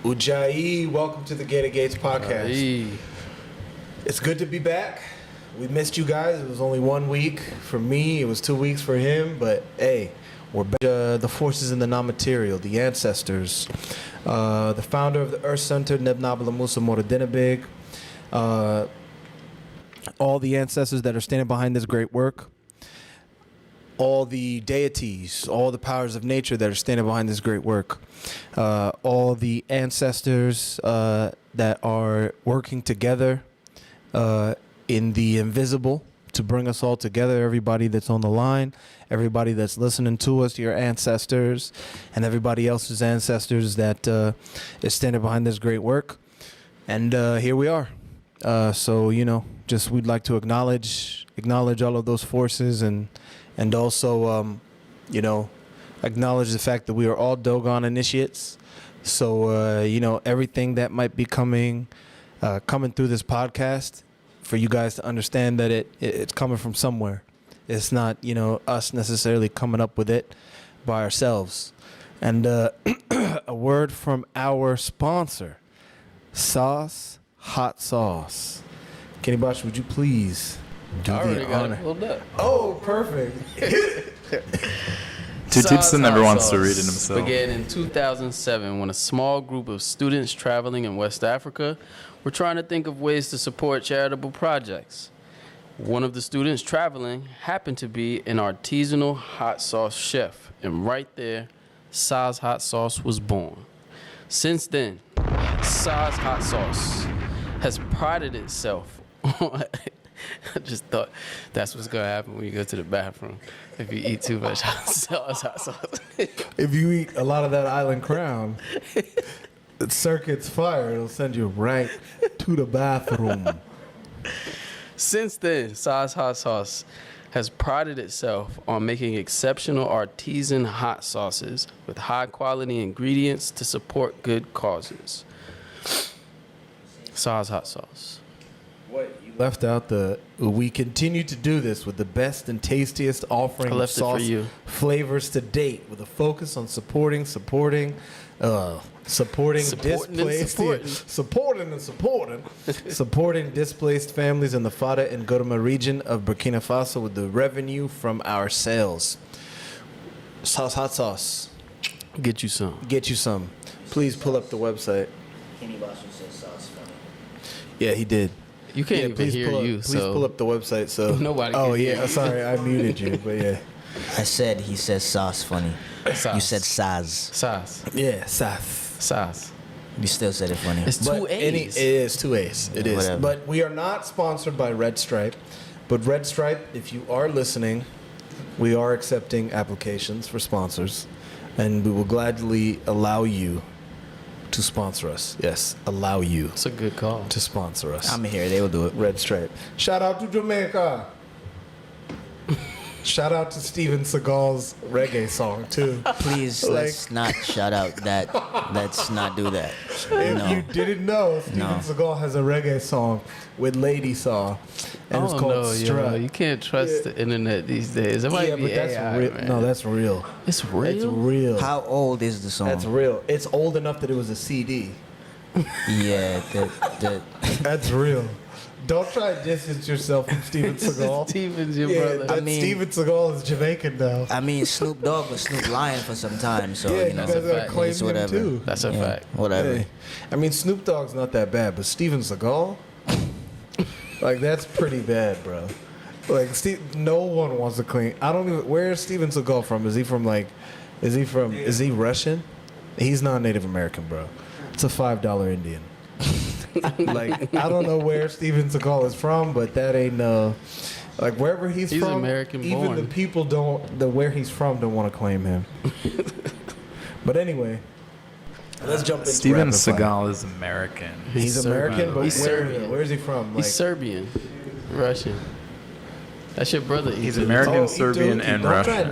Ujai, welcome to the Gator Gates podcast. Hey. It's good to be back. We missed you guys. It was only 1 week for me. It was 2 weeks for him. But hey, we're back. The forces in the non-material, the ancestors, the founder of the Earth Center, Nebnabla Musa Moradinabig, all the ancestors that are standing behind this great work, all the deities, all the powers of nature that are standing behind this great work, all the ancestors that are working together in the invisible to bring us all together, everybody that's on the line, everybody that's listening to us, your ancestors, and everybody else's ancestors that is standing behind this great work. And here we are. So, just we'd like to acknowledge all of those forces and also, acknowledge the fact that we are all Dogon initiates. So, everything that might be coming through this podcast, for you guys to understand that it's coming from somewhere. It's not, us necessarily coming up with it by ourselves. And a word from our sponsor, Sauce Hot Sauce. Kenibashu, would you please do the honor? Oh, perfect. Tutibsaa never wants to read it himself. Began in 2007 when a small group of students traveling in West Africa were trying to think of ways to support charitable projects. One of the students traveling happened to be an artisanal hot sauce chef, and right there, Sauce Hot Sauce was born. Since then, Sauce Hot Sauce has prided itself on... I just thought that's what's going to happen when you go to the bathroom if you eat too much hot sauce. If you eat a lot of that Island Crown, the circuit's fire. It'll send you right to the bathroom. Since then, Sauce Hot Sauce has prided itself on making exceptional artisan hot sauces with high-quality ingredients to support good causes. Sauce Hot Sauce. What? You left out we continue to do this with the best and tastiest offering of sauce flavors to date, with a focus on supporting displaced families in the Fada and Gorma region of Burkina Faso with the revenue from our sales. Sauce Hot Sauce. Get you some. Please pull up the website. Kenibashu says sauce funny. Yeah, he did. You can't even hear you. Please pull up the website. So nobody can hear you. Sorry, I muted you, but yeah. He says sauce funny. Sauce. You said saz. Sauce. Yeah, sauce. You still said it funny. It's two A's. It is two A's. It is. Whatever. But we are not sponsored by Red Stripe. But Red Stripe, if you are listening, we are accepting applications for sponsors, and we will gladly allow you to sponsor us. Yes, allow you. It's a good call. To sponsor us. I'm here. They will do it. Red Stripe. Shout out to Jamaica. Shout out to Steven Seagal's reggae song too. Please, let's not shout out that. Let's not do that. If you didn't know, Steven Seagal has a reggae song with Lady Saw, and it's called Strut. You can't trust the internet these days. It might be that's AI, real. man. No, that's real. It's real? It's real. How old is the song? That's real. It's old enough that it was a CD. Yeah, That's real. Don't try to distance yourself from Steven Seagal. Steven's your brother. Steven Seagal is Jamaican now. I mean, Snoop Dogg was Snoop Lion for some time, so You guys gotta claim him whatever. too. That's a fact. Whatever. Hey. I mean, Snoop Dogg's not that bad, but Steven Seagal, that's pretty bad, bro. No one wants to claim. I don't even. Where is Steven Seagal from? Is he Is he Russian? He's not Native American, bro. It's a $5 Indian. I don't know where Steven Seagal is from, but that ain't wherever he's from. American even born. the people where he's from don't want to claim him. But anyway, let's jump into Steven rapid fire. Seagal is American. He's American, but He's Serbian. where is he from? He's Serbian, Russian. That's your brother. He's American, Serbian, and don't Russian. Try and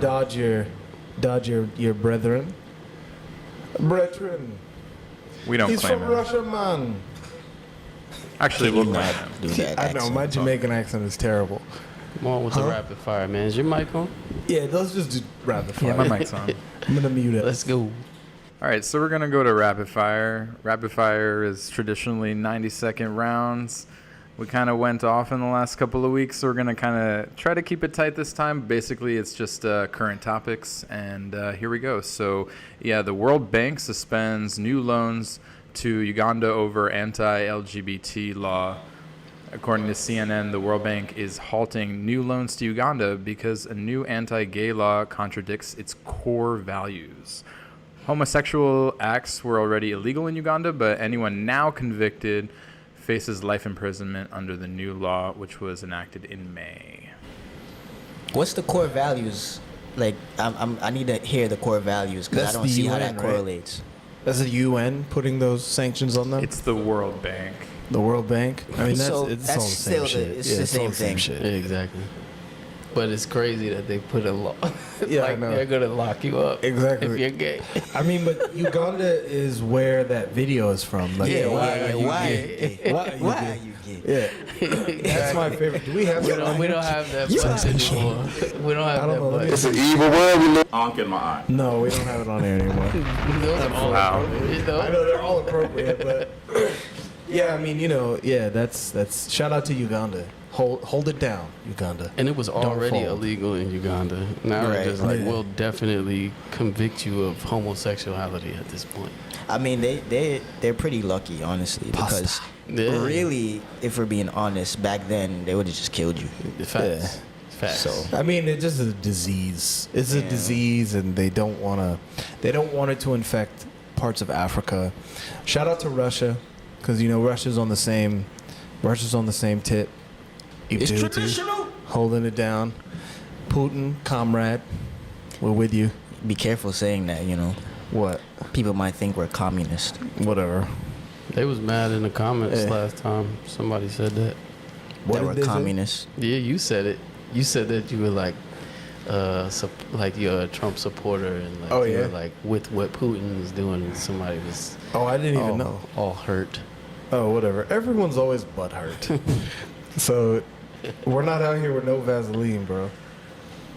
dodge your brethren. We don't He's claim from him. Russia, man. Actually, we'll claim him. Do that I know, my Jamaican accent is terrible. Come on with the rapid fire, man. Is your mic on? Yeah, let's just do rapid fire. Yeah, my mic's on. I'm going to mute it. Let's go. All right, so we're going to go to rapid fire. Rapid fire is traditionally 90-second rounds. We kind of went off in the last couple of weeks, so we're going to kind of try to keep it tight this time. Basically, it's just current topics, and here we go. So, yeah, the World Bank suspends new loans to Uganda over anti-LGBT law. According to CNN, the World Bank is halting new loans to Uganda because a new anti-gay law contradicts its core values. Homosexual acts were already illegal in Uganda, but anyone now convicted faces life imprisonment under the new law, which was enacted in May. What's the core values? Like, I need to hear the core values because I That's don't the see how UN, that right? correlates. That's the UN putting those sanctions on them. It's the World Bank. The World Bank. I mean, So it's that's all the same still shit. it's Yeah, the all same thing. shit. Yeah, exactly. But it's crazy that they put a law. Yeah, I like know. they're gonna lock you up Exactly. if you're gay. I mean, but Uganda is where that video is from. Like, Why are you Why gay? Why are you gay? Yeah, that's my favorite. Do we have We that on don't here? have that You button are- anymore. We don't have I don't that know. button. It's an evil world we live. Honk in my eye. No, we don't have it on there anymore. Those are all Wow. appropriate, though. I know they're all appropriate, but yeah, I mean, that's shout out to Uganda. Hold it down, Uganda. And it was already fold. illegal in Uganda. Now Right. it's just like, Yeah. we'll definitely convict you of homosexuality at this point. I mean, they're pretty lucky, honestly, because Yeah. really, if we're being honest, back then they would have just killed you. Facts. Facts. So I mean, it's just a disease. It's a Yeah. disease, and they don't want it to infect parts of Africa. Shout out to Russia, because Russia's on the same tip. it's Djibouti, traditional. holding it down. Putin, comrade, we're with you. Be careful saying that. What? People might think we're communist. Whatever. They was mad in the comments Yeah. last time. Somebody said that. What that did we're they say? communists. Yeah, you said it. You said that you were like you're a Trump supporter and like Oh, you yeah? were like with what Putin was doing. And somebody was Oh, I didn't even know. all hurt. Oh, whatever. Everyone's always butthurt. So we're not out here with no Vaseline, bro.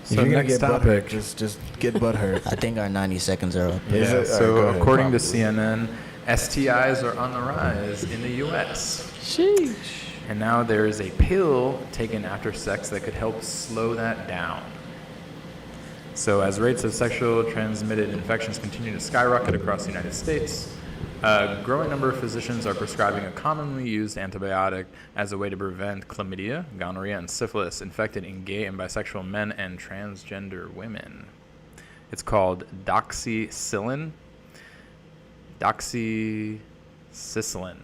If So you're gonna next get topic. butthurt, just get butthurt. I think our 90 seconds are up. Is Yeah, it? so Alright, go ahead. according to CNN, STIs are on the rise in the U.S. Sheesh. And now there is a pill taken after sex that could help slow that down. So as rates of sexual transmitted infections continue to skyrocket across the United States, a growing number of physicians are prescribing a commonly used antibiotic as a way to prevent chlamydia, gonorrhea, and syphilis infected in gay and bisexual men and transgender women. It's called doxycycline. Doxycycline.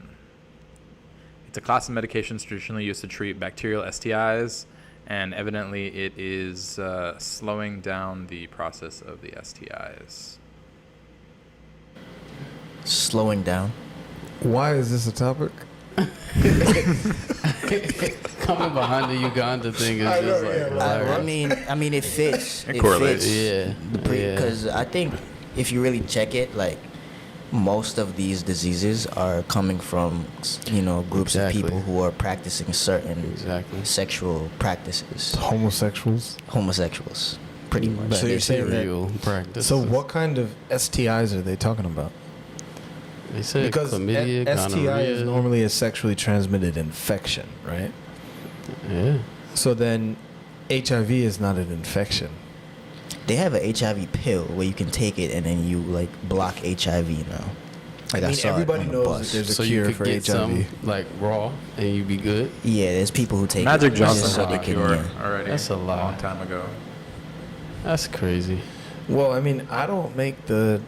It's a class of medications traditionally used to treat bacterial STIs, and evidently it is slowing down the process of the STIs. Slowing down. Why is this a topic? Coming behind the Uganda thing is I just know, like yeah, hilarious. I mean, it fits. It correlates. Yeah. Because I think if you really check it, like most of these diseases are coming from, groups Exactly. of people who are practicing certain Exactly. sexual practices. Homosexuals. Homosexuals, pretty much. So you're saying that- Real practice. So what kind of STIs are they talking about? They said Because chlamydia, STI gonorrhea. is normally a sexually transmitted infection, right? Yeah. So then HIV is not an infection. They have a HIV pill where you can take it and then you like block HIV now. Like I mean, saw it everybody on the knows bus. that there's a So you cure could for get HIV. some like raw and you be good. Yeah, there's people who take Magic it Johnson just so had they the can. cure Yeah. already. That's a lie. long time ago. That's crazy. Well, I mean, I don't make the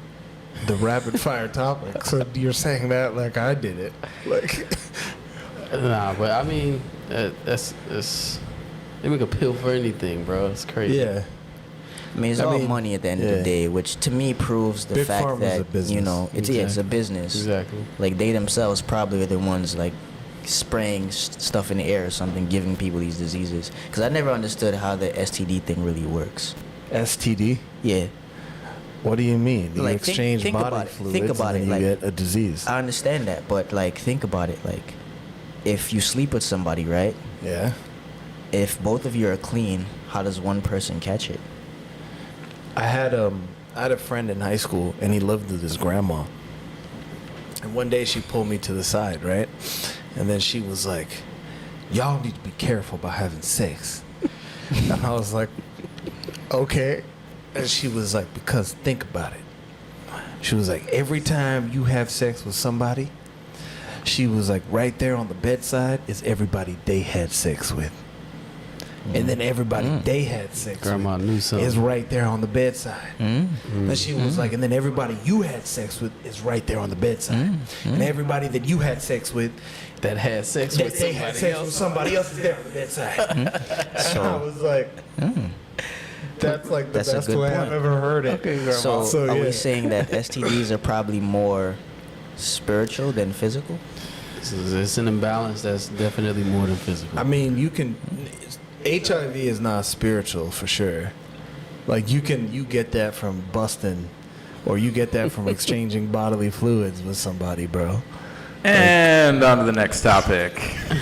rapid fire topic, so you're saying that like I did it. Like, Nah, but I mean, that's they make a pill for anything, bro. It's crazy. yeah. I mean, it's all money at the end of yeah. the day, which to me proves the Big fact Pharma's that a business. it's a business. Exactly. Like they themselves probably are the ones like spraying stuff in the air or something, giving people these diseases. Because I never understood how the STD thing really works. STD. Yeah, What do you mean? You Like, exchange think body about it. fluids Think about and it, then you like- get a disease. I understand that, but like think about it. Like if you sleep with somebody, right? Yeah. If both of you are clean, how does one person catch it? I had I had a friend in high school, and he lived with his grandma. And one day she pulled me to the side, right? And then she was like, y'all need to be careful about having sex. And I was like, okay. And she was like, because think about it. She was like, every time you have sex with somebody, she was like, right there on the bedside is everybody they had sex with. And then everybody they had sex Grandma with knew something. is right there on the bedside. And she was like, and then everybody you had sex with is right there on the bedside. And everybody that you had sex with that had sex that with they had somebody sex with else. somebody else is there on the bedside. So I was like, that's like the That's a best good way point. I've ever heard it. Okay, Grandma. So, are yeah. we saying that STDs are probably more spiritual than physical? It's an imbalance that's definitely more than physical. I mean, you can. HIV is not spiritual for sure. Like you get that from busting, or you get that from exchanging bodily fluids with somebody, bro. And on to the next topic.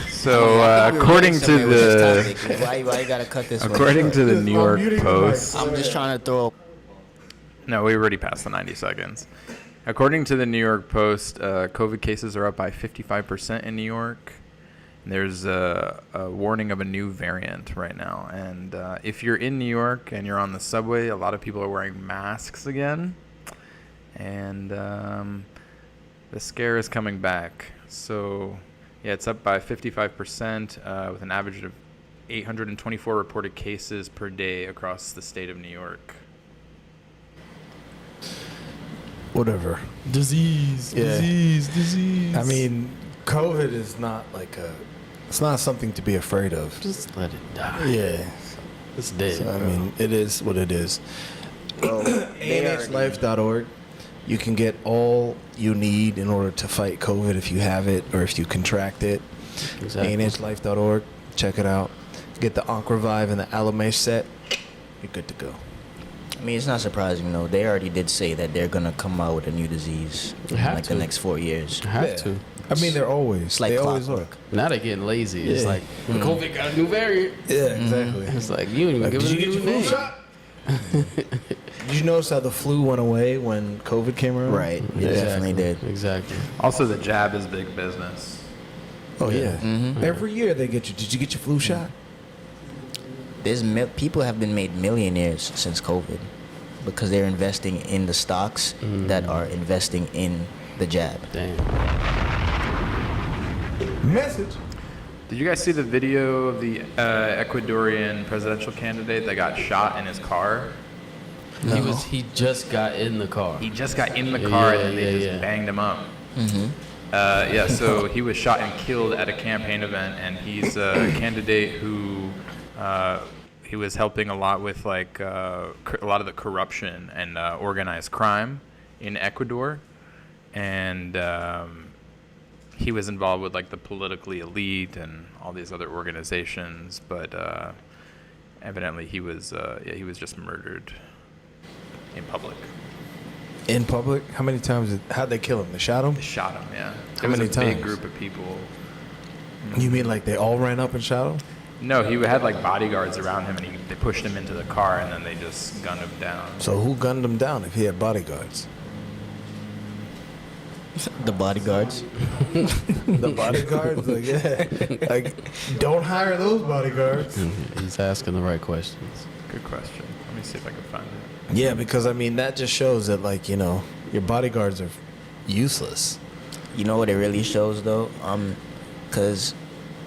So, according to the Why you gotta cut this one? according to the New York muting the Post, I'm just trying to throw. no, we already passed the 90 seconds. According to the New York Post, COVID cases are up by 55% in New York. There's a warning of a new variant right now. And if you're in New York and you're on the subway, a lot of people are wearing masks again. And the scare is coming back. So, yeah, it's up by 55% with an average of 824 reported cases per day across the state of New York. Whatever. Disease. Yeah. Disease. I mean, COVID is not like it's not something to be afraid of. just let it die. Yeah. It's dead. So, I mean, it is what it is. ANHlife.org. You can get all you need in order to fight COVID if you have it or if you contract it. Exactly. ANHlife.org. Check it out. Get the Ankh Revive and the Alamash set. You're good to go. I mean, it's not surprising though. They already did say that they're gonna come out with a new disease in Have like to. the next 4 years. Have Yeah. to. I mean, they're always. It's like they always are. clockwork. Now they're getting lazy. It's Yeah. like COVID got a new variant. Yeah, exactly. It's like you don't even Like, give did it you a get new your name. flu shot? Did you notice how the flu went away when COVID came around? Right. It definitely did. Exactly. Also, the jab is big business. Oh yeah. Mhm. Every year they get you. Did you get your flu shot? People have been made millionaires since COVID because they're investing in the stocks that are investing in the jab. Damn. Message. Did you guys see the video of the Ecuadorian presidential candidate that got shot in his car? No. He just got in the car. He just got in the Yeah, car yeah, and then they yeah, just yeah. banged him up. Yeah, so he was shot and killed at a campaign event, and he's a candidate who he was helping a lot with like a lot of the corruption and organized crime in Ecuador, and he was involved with like the politically elite and all these other organizations, but evidently he was just murdered in public. In public? How many times? How'd they kill him? They shot him? They shot him, yeah. How There was many a times? big group of people. You mean like they all ran up and shot him? No, he had like bodyguards around him, and they pushed him into the car, and then they just gunned him down. So who gunned him down if he had bodyguards? The bodyguards. The bodyguards? Like, yeah. Like, don't hire those bodyguards. He's asking the right questions. Good question. Let me see if I can find it. Yeah, because I mean that just shows that like, you know, your bodyguards are useless. You know what it really shows though? Because,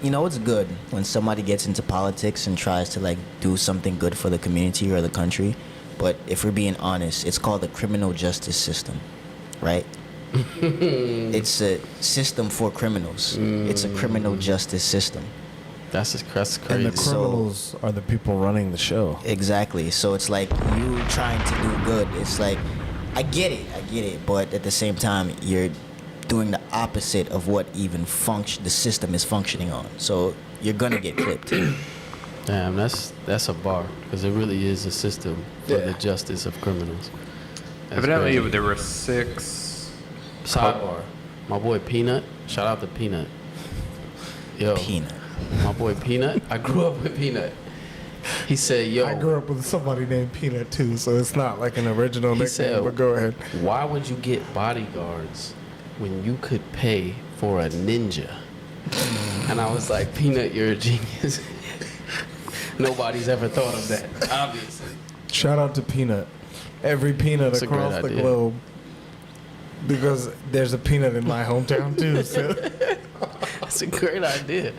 you know, it's good when somebody gets into politics and tries to like do something good for the community or the country. But if we're being honest, it's called the criminal justice system, right? It's a system for criminals. It's a criminal justice system. That's crazy. And the criminals are the people running the show. Exactly. So it's like you trying to do good. It's like, I get it. But at the same time, you're doing the opposite of what even the system is functioning on. So you're gonna get clipped. Damn, that's a bar because it really is a system for the justice of criminals. That's Evidently, crazy. there were 6. Sidebar. My boy Peanut. Shout out to Peanut. Yo. Peanut. My boy Peanut. I grew up with Peanut. He said, "Yo." I grew up with somebody named Peanut too, so it's not like an original He nickname. said, But go ahead. "Why would you get bodyguards when you could pay for a ninja?" And I was like, "Peanut, you're a genius." Nobody's ever thought of that, obviously. Shout out to Peanut. Every peanut That's a great across the idea. globe. Because there's a peanut in my hometown too. So. That's a great idea.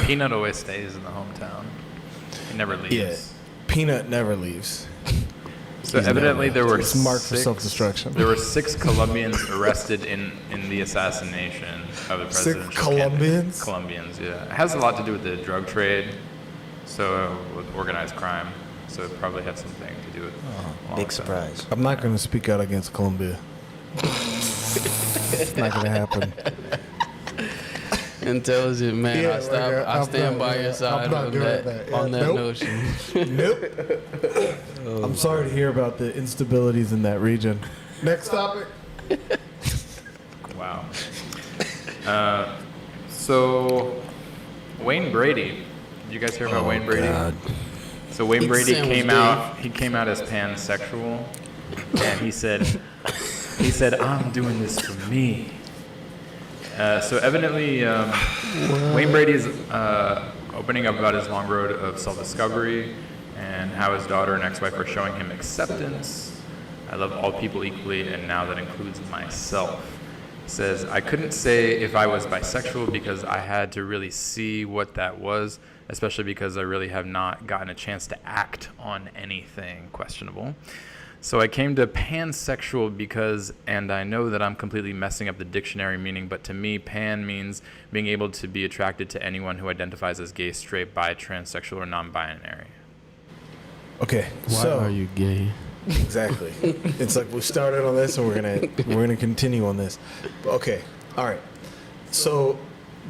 Peanut always stays in the hometown. He never leaves. Yeah. Peanut never leaves. So evidently there were It's marked for six- self-destruction. There were 6 Colombians arrested in the assassination of the president. Colombians? Colombians, yeah. It has a lot to do with the drug trade, so with organized crime. So it probably had something to do with. Big surprise. I'm not going to speak out against Colombia. It's not going to happen. Intelligent man, Yeah, I stand by your I'm side not on doing that, Yeah, on that nope. notion. Nope. I'm sorry to hear about the instabilities in that region. Next topic. Wow. So Wayne Brady. Did you guys hear about Wayne Brady? God. So Wayne Eat the Brady sandwich, came out. He came out as pansexual, and he said, "I'm doing this for me." So evidently, Wayne Brady is opening up about his long road of self-discovery and how his daughter and ex-wife are showing him acceptance. I love all people equally, and now that includes myself. He says, "I couldn't say if I was bisexual because I had to really see what that was, especially because I really have not gotten a chance to act on anything questionable. So I came to pansexual because, and I know that I'm completely messing up the dictionary meaning, but to me, pan means being able to be attracted to anyone who identifies as gay, straight, bi, transsexual, or non-binary." Okay. Why are you gay? Exactly. It's like we started on this and we're gonna continue on this. Okay. All right. So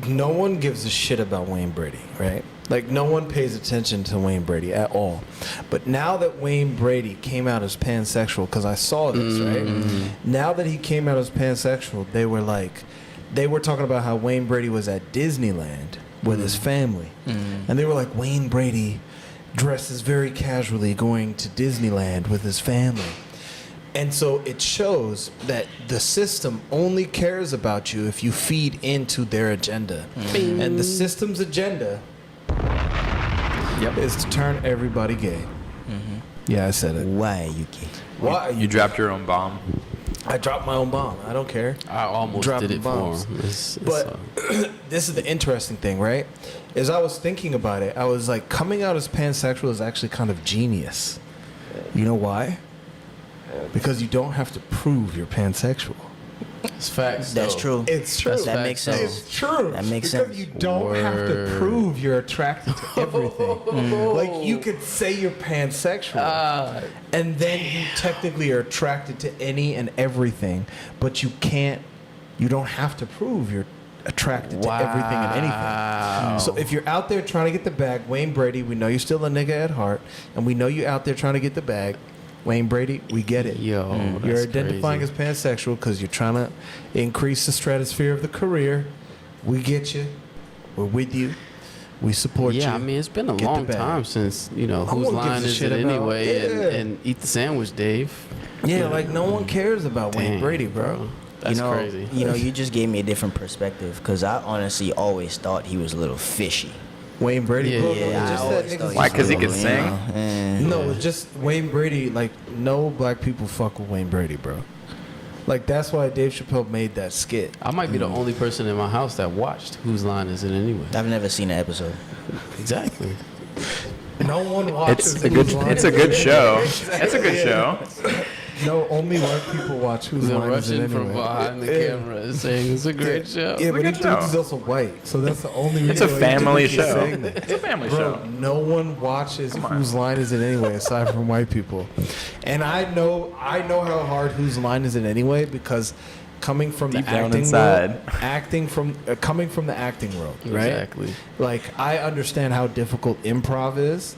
no one gives a shit about Wayne Brady, right? Like no one pays attention to Wayne Brady at all. But now that Wayne Brady came out as pansexual, because I saw this, right? Now that he came out as pansexual, they were talking about how Wayne Brady was at Disneyland with his family. And they were like, Wayne Brady dresses very casually going to Disneyland with his family. And so it shows that the system only cares about you if you feed into their agenda. And the system's agenda is to turn everybody gay. Yeah, I said it. Why are you gay? Why? You dropped your own bomb. I dropped my own bomb. I don't care. I almost Dropping did it bombs. for him. But this is the interesting thing, right? As I was thinking about it, I was like, coming out as pansexual is actually kind of genius. You know why? Because you don't have to prove you're pansexual. it's facts. That's though. true. It's true. That makes sense. It's true. That makes because sense. you don't have to Word. prove you're attracted to everything. Like you could say you're pansexual, and then you technically are attracted to any and everything, but you can't. You don't have to prove you're attracted to everything and anything. So if you're out there trying to get the bag, Wayne Brady, we know you're still a nigga at heart, and we know you're out there trying to get the bag. Wayne Brady, we get it. Yo, You're that's identifying crazy. as pansexual because you're trying to increase the stratosphere of the career. We get you. We're with you. We support you. Yeah, I mean, it's been a Get the long bag. time since, No whose one gives line a is shit it about- anyway, Yeah. and eat the sandwich, Dave. Yeah, like no one cares about Wayne Damn, Brady, bro. That's you know, crazy. You just gave me a different perspective because I honestly always thought he was a little fishy. Wayne Brady, Yeah, bro. yeah, It's I just that always niggas thought Why? was 'Cause he a could little, sing? No, it's just Wayne Brady. Like no black people fuck with Wayne Brady, bro. Like that's why Dave Chappelle made that skit. I might be the only person in my house that watched Whose Line Is It Anyway? I've never seen an episode. Exactly. No one watches. It's a good. Whose Line It's a Is good It show. It's a good show. No, only white people watch Whose The Line Is It Russian from Anyway. behind the Yeah. camera is saying it's a great show. Yeah, but good he show. is also white, so that's the only reason. It's a why he family typically show. saying that. It's a family Bro, show. no one watches Whose Line Is It Anyway aside from white people. And I know how hard Whose Line Is It Anyway because coming from Deep the down acting inside. world, coming from the acting world, right? Exactly. Like I understand how difficult improv is.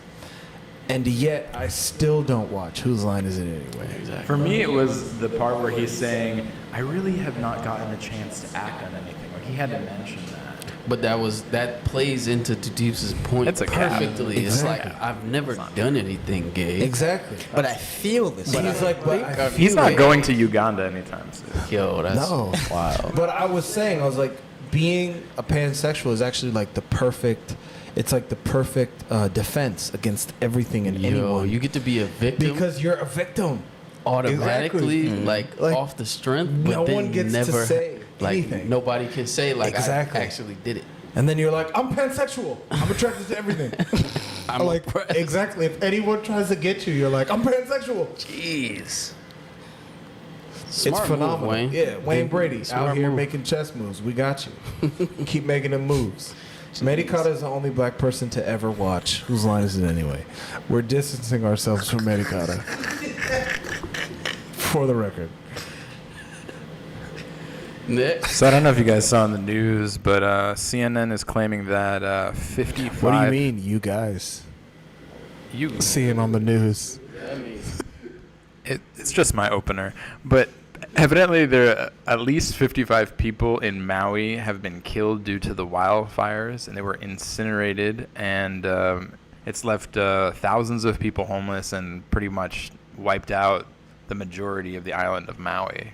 And yet, I still don't watch Whose Line Is It Anyway? Exactly. For me, it was the part where he's saying, I really have not gotten a chance to act on anything. Like, he had to mention that. But that plays into Tutibsaa's point It's a cap. perfectly. Exactly. It's like, I've never done anything gay. Exactly. But I feel this. But he's like, but I He's feel not it. going to Uganda anytime soon. Yo, that's No. wild. But I was saying, I was like, being a pansexual is actually like the perfect. It's like the perfect defense against everything and Yo, anyone. you get to be a victim Because you're a victim. automatically, Exactly. like Like, off the strength. But no then one gets to never, say like, anything. nobody can say, like, Exactly. I actually did it. And then you're like, I'm pansexual. I'm attracted to everything. I'm like, oppressed. exactly. If anyone tries to get you, you're like, I'm pansexual. Jeez. It's Smart phenomenal. move, Wayne. Yeah, Wayne Brady Smart out here move. making chess moves. We got you. Keep making them moves. Medicata is the only black person to ever watch Whose Line Is It Anyway? We're distancing ourselves from Medicata. For the record. Next. So I don't know if you guys saw in the news, but CNN is claiming that 55... What do you mean, you guys? You Seeing on the news. It's just my opener. But evidently there are at least 55 people in Maui have been killed due to the wildfires, and they were incinerated, and it's left thousands of people homeless and pretty much wiped out the majority of the island of Maui.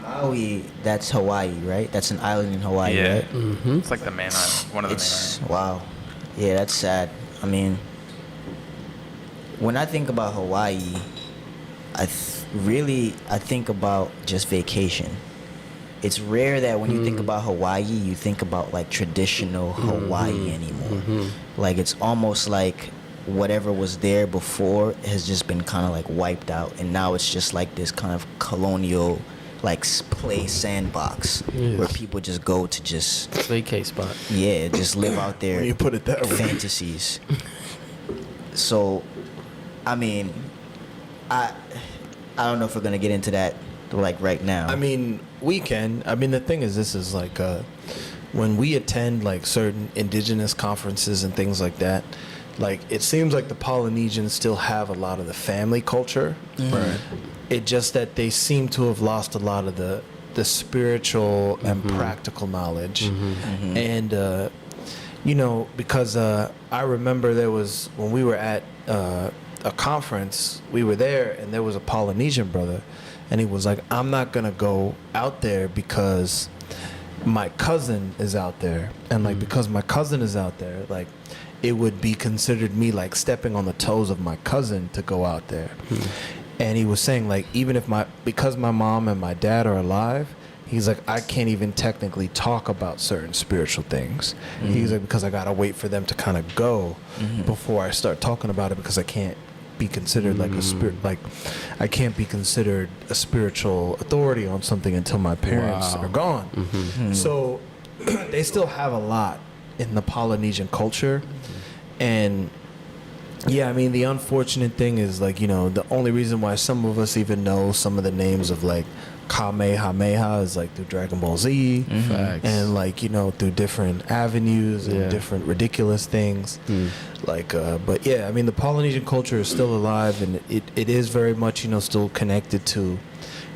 Maui, that's Hawaii, right? That's an island in Hawaii, Yeah. right? Mm-hmm. It's like the main island, one of the main It's islands. wow. Yeah, that's sad. I mean, when I think about Hawaii, I think about just vacation. It's rare that when you think about Hawaii, you think about like traditional Hawaii anymore. Like it's almost like whatever was there before has just been kind of like wiped out, and now it's just like this kind of colonial like play sandbox where people just go to just Vacay spot. just live out their When you put it that way. fantasies. So, I mean, I don't know if we're gonna get into that like right now. I mean, we can. I mean, the thing is, this is like when we attend like certain indigenous conferences and things like that. Like it seems like the Polynesians still have a lot of the family culture. Right. It just that they seem to have lost a lot of the spiritual and practical knowledge. And you know, because I remember there was when we were at a conference, we were there, and there was a Polynesian brother, and he was like, I'm not gonna go out there because my cousin is out there, and like because my cousin is out there, like it would be considered me like stepping on the toes of my cousin to go out there. And he was saying like even if because my mom and my dad are alive, he's like I can't even technically talk about certain spiritual things. He's like because I gotta wait for them to kind of go before I start talking about it, because I can't be considered like a spirit, like I can't be considered a spiritual authority on something until my parents are gone. So they still have a lot in the Polynesian culture. And yeah, I mean, the unfortunate thing is like, you know, the only reason why some of us even know some of the names of like Kamehameha is like through Dragon Ball Z. Facts. And like, you know, through different avenues and different ridiculous things. Like, but yeah, I mean, the Polynesian culture is still alive, and it is very much, you know, still connected to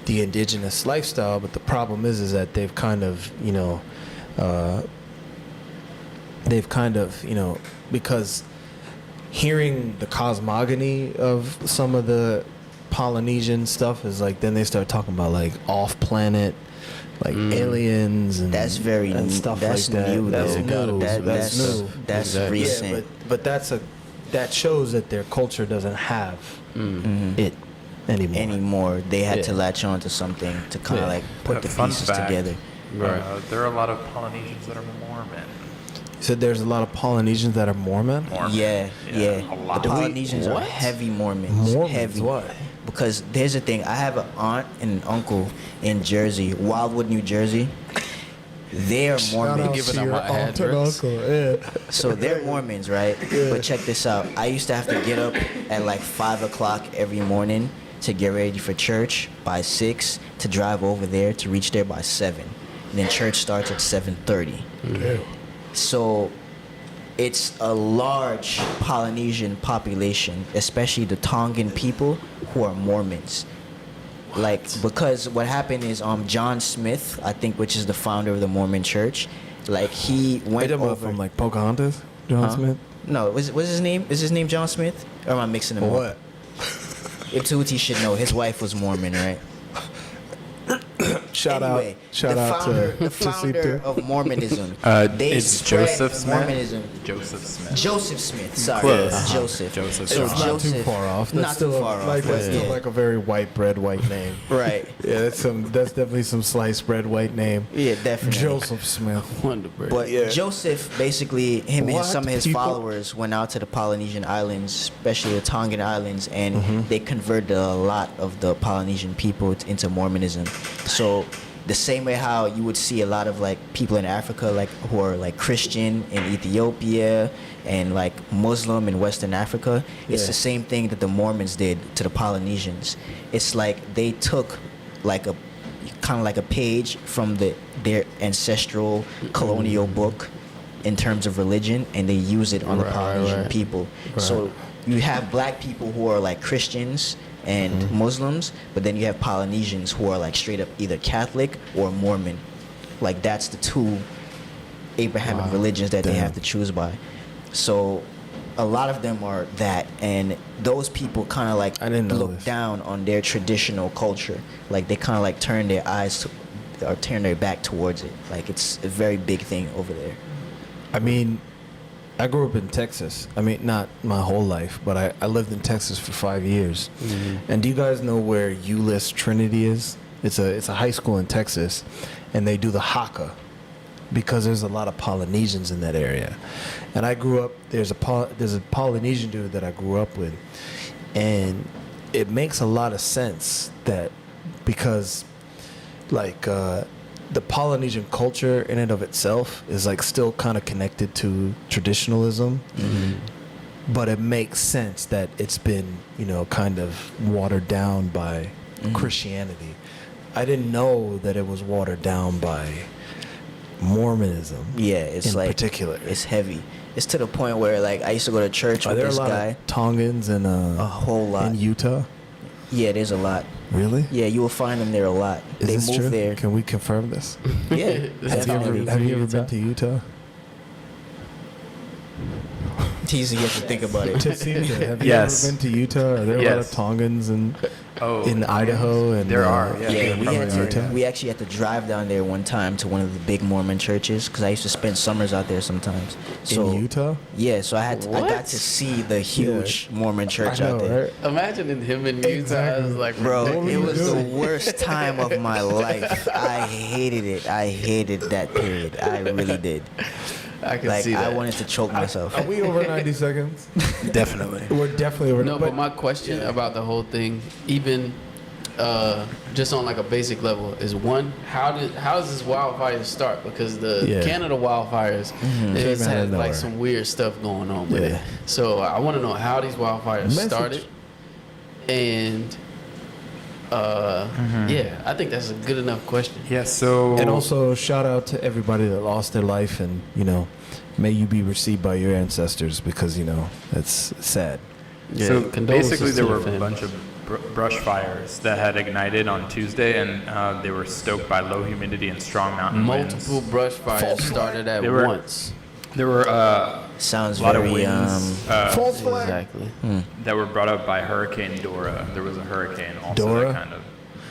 the indigenous lifestyle. But the problem is that they've kind of, you know, because hearing the cosmogony of some of the Polynesian stuff is like, then they start talking about like off-planet, like aliens and that's very and new. stuff That's like that. new, That's though. new. That's new. That's Exactly. recent. Yeah, but that shows that their culture doesn't have it anymore. They had to Yeah. latch on to something to kind of like put the Fun pieces fact, together. there are a lot of Polynesians that are Mormon. You said there's a lot of Polynesians that are Mormon. Yeah. A lot. But the Polynesians are What? heavy Mormons. Mormons, Heavy. why? Because there's the thing. I have an aunt and an uncle in Jersey, Wildwood, New Jersey. They're Mormons. Giving out my address. So they're Mormons, right? But check this out. I used to have to get up at like 5 o'clock every morning to get ready for church by 6, to drive over there, to reach there by 7. And then church starts at 7:30. So it's a large Polynesian population, especially the Tongan people who are Mormons. Like, because what happened is John Smith, I think, which is the founder of the Mormon Church, like he went over from like Pocahontas, John Huh? Smith. No, what's his name? Is his name John Smith? Or am I mixing him up? What? If Tuti should know, his wife was Mormon, right? Shout Anyway, out to the founder Sipta. of Mormonism. They It's spread Joseph Smith. Mormonism. Joseph Smith. Joseph Smith, sorry, Close. Joseph. Joseph So Smith. It's not too Joseph, far off. That's not still too far like off. that's still yeah. like a very white bread white name. Right. Yeah, that's definitely some sliced bread white name. Yeah, definitely. Joseph Smith. Wonder Bread. But Yeah. Joseph, basically, him and What some of his people- followers went out to the Polynesian islands, especially the Tongan islands, and Mm-hmm. they converted a lot of the Polynesian people into Mormonism. So the same way how you would see a lot of like people in Africa, like who are like Christian in Ethiopia and like Muslim in Western Africa, it's Yeah. the same thing that the Mormons did to the Polynesians. It's like they took like a kind of like a page from their ancestral colonial book in terms of religion, and they use it on the Right, Polynesian right. people. So you have black people who are like Christians and Muslims, but then you have Polynesians who are like straight up either Catholic or Mormon. Like that's the two Abrahamic religions that they Damn. have to choose by. So a lot of them are that, and those people kind of like I didn't know look this. down on their traditional culture. Like they kind of like turn their eyes to, or turn their back towards it. Like it's a very big thing over there. I mean, I grew up in Texas. I mean, not my whole life, but I lived in Texas for 5 years. And do you guys know where Euless Trinity is? It's a high school in Texas, and they do the haka because there's a lot of Polynesians in that area. And I grew up. There's a Polynesian dude that I grew up with, and it makes a lot of sense that because like the Polynesian culture in and of itself is like still kind of connected to traditionalism, but it makes sense that it's been, you know, kind of watered down by Christianity. I didn't know that it was watered down by Mormonism. Yeah, it's in like particular. it's heavy. It's to the point where like I used to go to church Are with there a this lot guy. of Tongans and A whole lot. in Utah? Yeah, there's a lot. Really? Yeah, you will find them there a lot. Is they this move true? there. Can we confirm this? Yeah, definitely. Have you ever been to Utah? Teasy, you have to think about it. Have you Yes. ever been to Utah? Are there a lot of Yes. Tongans in Oh, Idaho? And there are. Yeah, Yeah, we probably had Utah. to. We actually had to drive down there one time to one of the big Mormon churches because I used to spend summers out there sometimes. So in Utah? yeah, so I got What? to see the huge Mormon church I know, out there. right? Imagine him in Utah. Exactly. It's like, Bro, What were it you was the doing? worst time of my life. I hated it. I hated that period. I really did. I can Like see that. I wanted to choke myself. Are we over 90 seconds? definitely. We're definitely over. No, but my question about the whole thing, even just on like a basic level, is one: how does this wildfire start? Because the Yeah. Canada wildfires, Came it out has of like nowhere. some weird stuff going on with Yeah. it. So I want to know how these wildfires Message. started, and yeah, I think that's a good enough question. Yeah. So And also, shout out to everybody that lost their life, and you know, may you be received by your ancestors because you know that's sad. Yeah, So condolences basically, there to the were a family. bunch of brush fires that had ignited on Tuesday, and they were stoked by low humidity and strong mountain Multiple winds. brush fires started at They were- once. There were Sounds a lot of very winds False flag. Exactly. that were brought up by Hurricane Dora. There was a hurricane also Dora? that kind of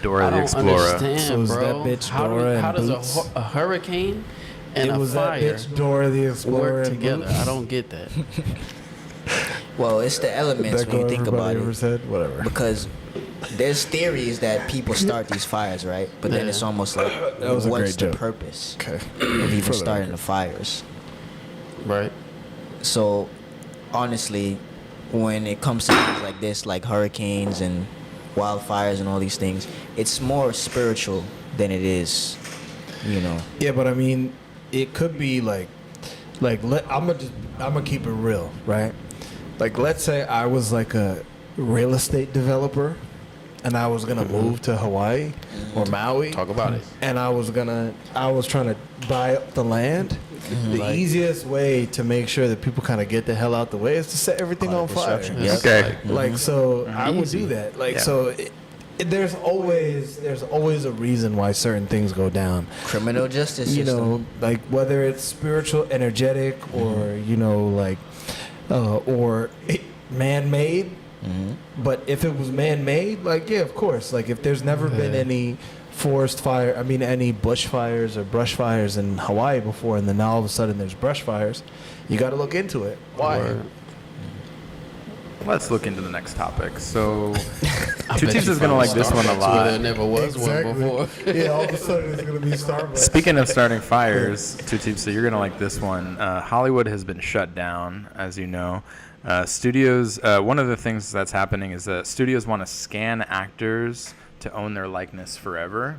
Dora I the don't Explorer. understand, So is bro. that bitch how Dora and how does Boots? a hurricane and It a was fire that bitch Dora the Explorer work and together? Boots? I don't get that. Well, it's the elements That when you think everybody about ever it. said whatever. Because there's theories that people start these fires, right? But then Yeah. it's almost like, That was a what's great the joke. purpose Okay. of even For the starting record. the fires? Right. So, honestly, when it comes to things like this, like hurricanes and wildfires and all these things, it's more spiritual than it is, you know. Yeah, but I mean, it could be I'm gonna keep it real, right? Like, let's say I was like a real estate developer, and I was gonna move to Hawaii or Maui, Talk about it. and I was trying to buy up the land, The easiest way to make sure that people kind of get the hell out the way is to set everything on fire. Yep. Okay. Like, so I would do that. Like, Yeah. so there's always a reason why certain things go down. Criminal justice You system. know, like whether it's spiritual, energetic, or you know, like, or man-made. But if it was man-made, like, yeah, of course. Like, if there's never been any any bushfires or brush fires in Hawaii before, and then now all of a sudden there's brush fires, you got to look into it. Why? Word. Let's look into the next topic. So, I Two bet Teams you is gonna like this one a Starbucks where There lot. never was one before. Yeah, all of a sudden it's gonna be Starbucks. Speaking of starting fires, Two Teams, so you're gonna like this one. Hollywood has been shut down, as you know. Studios. One of the things that's happening is that studios want to scan actors to own their likeness forever.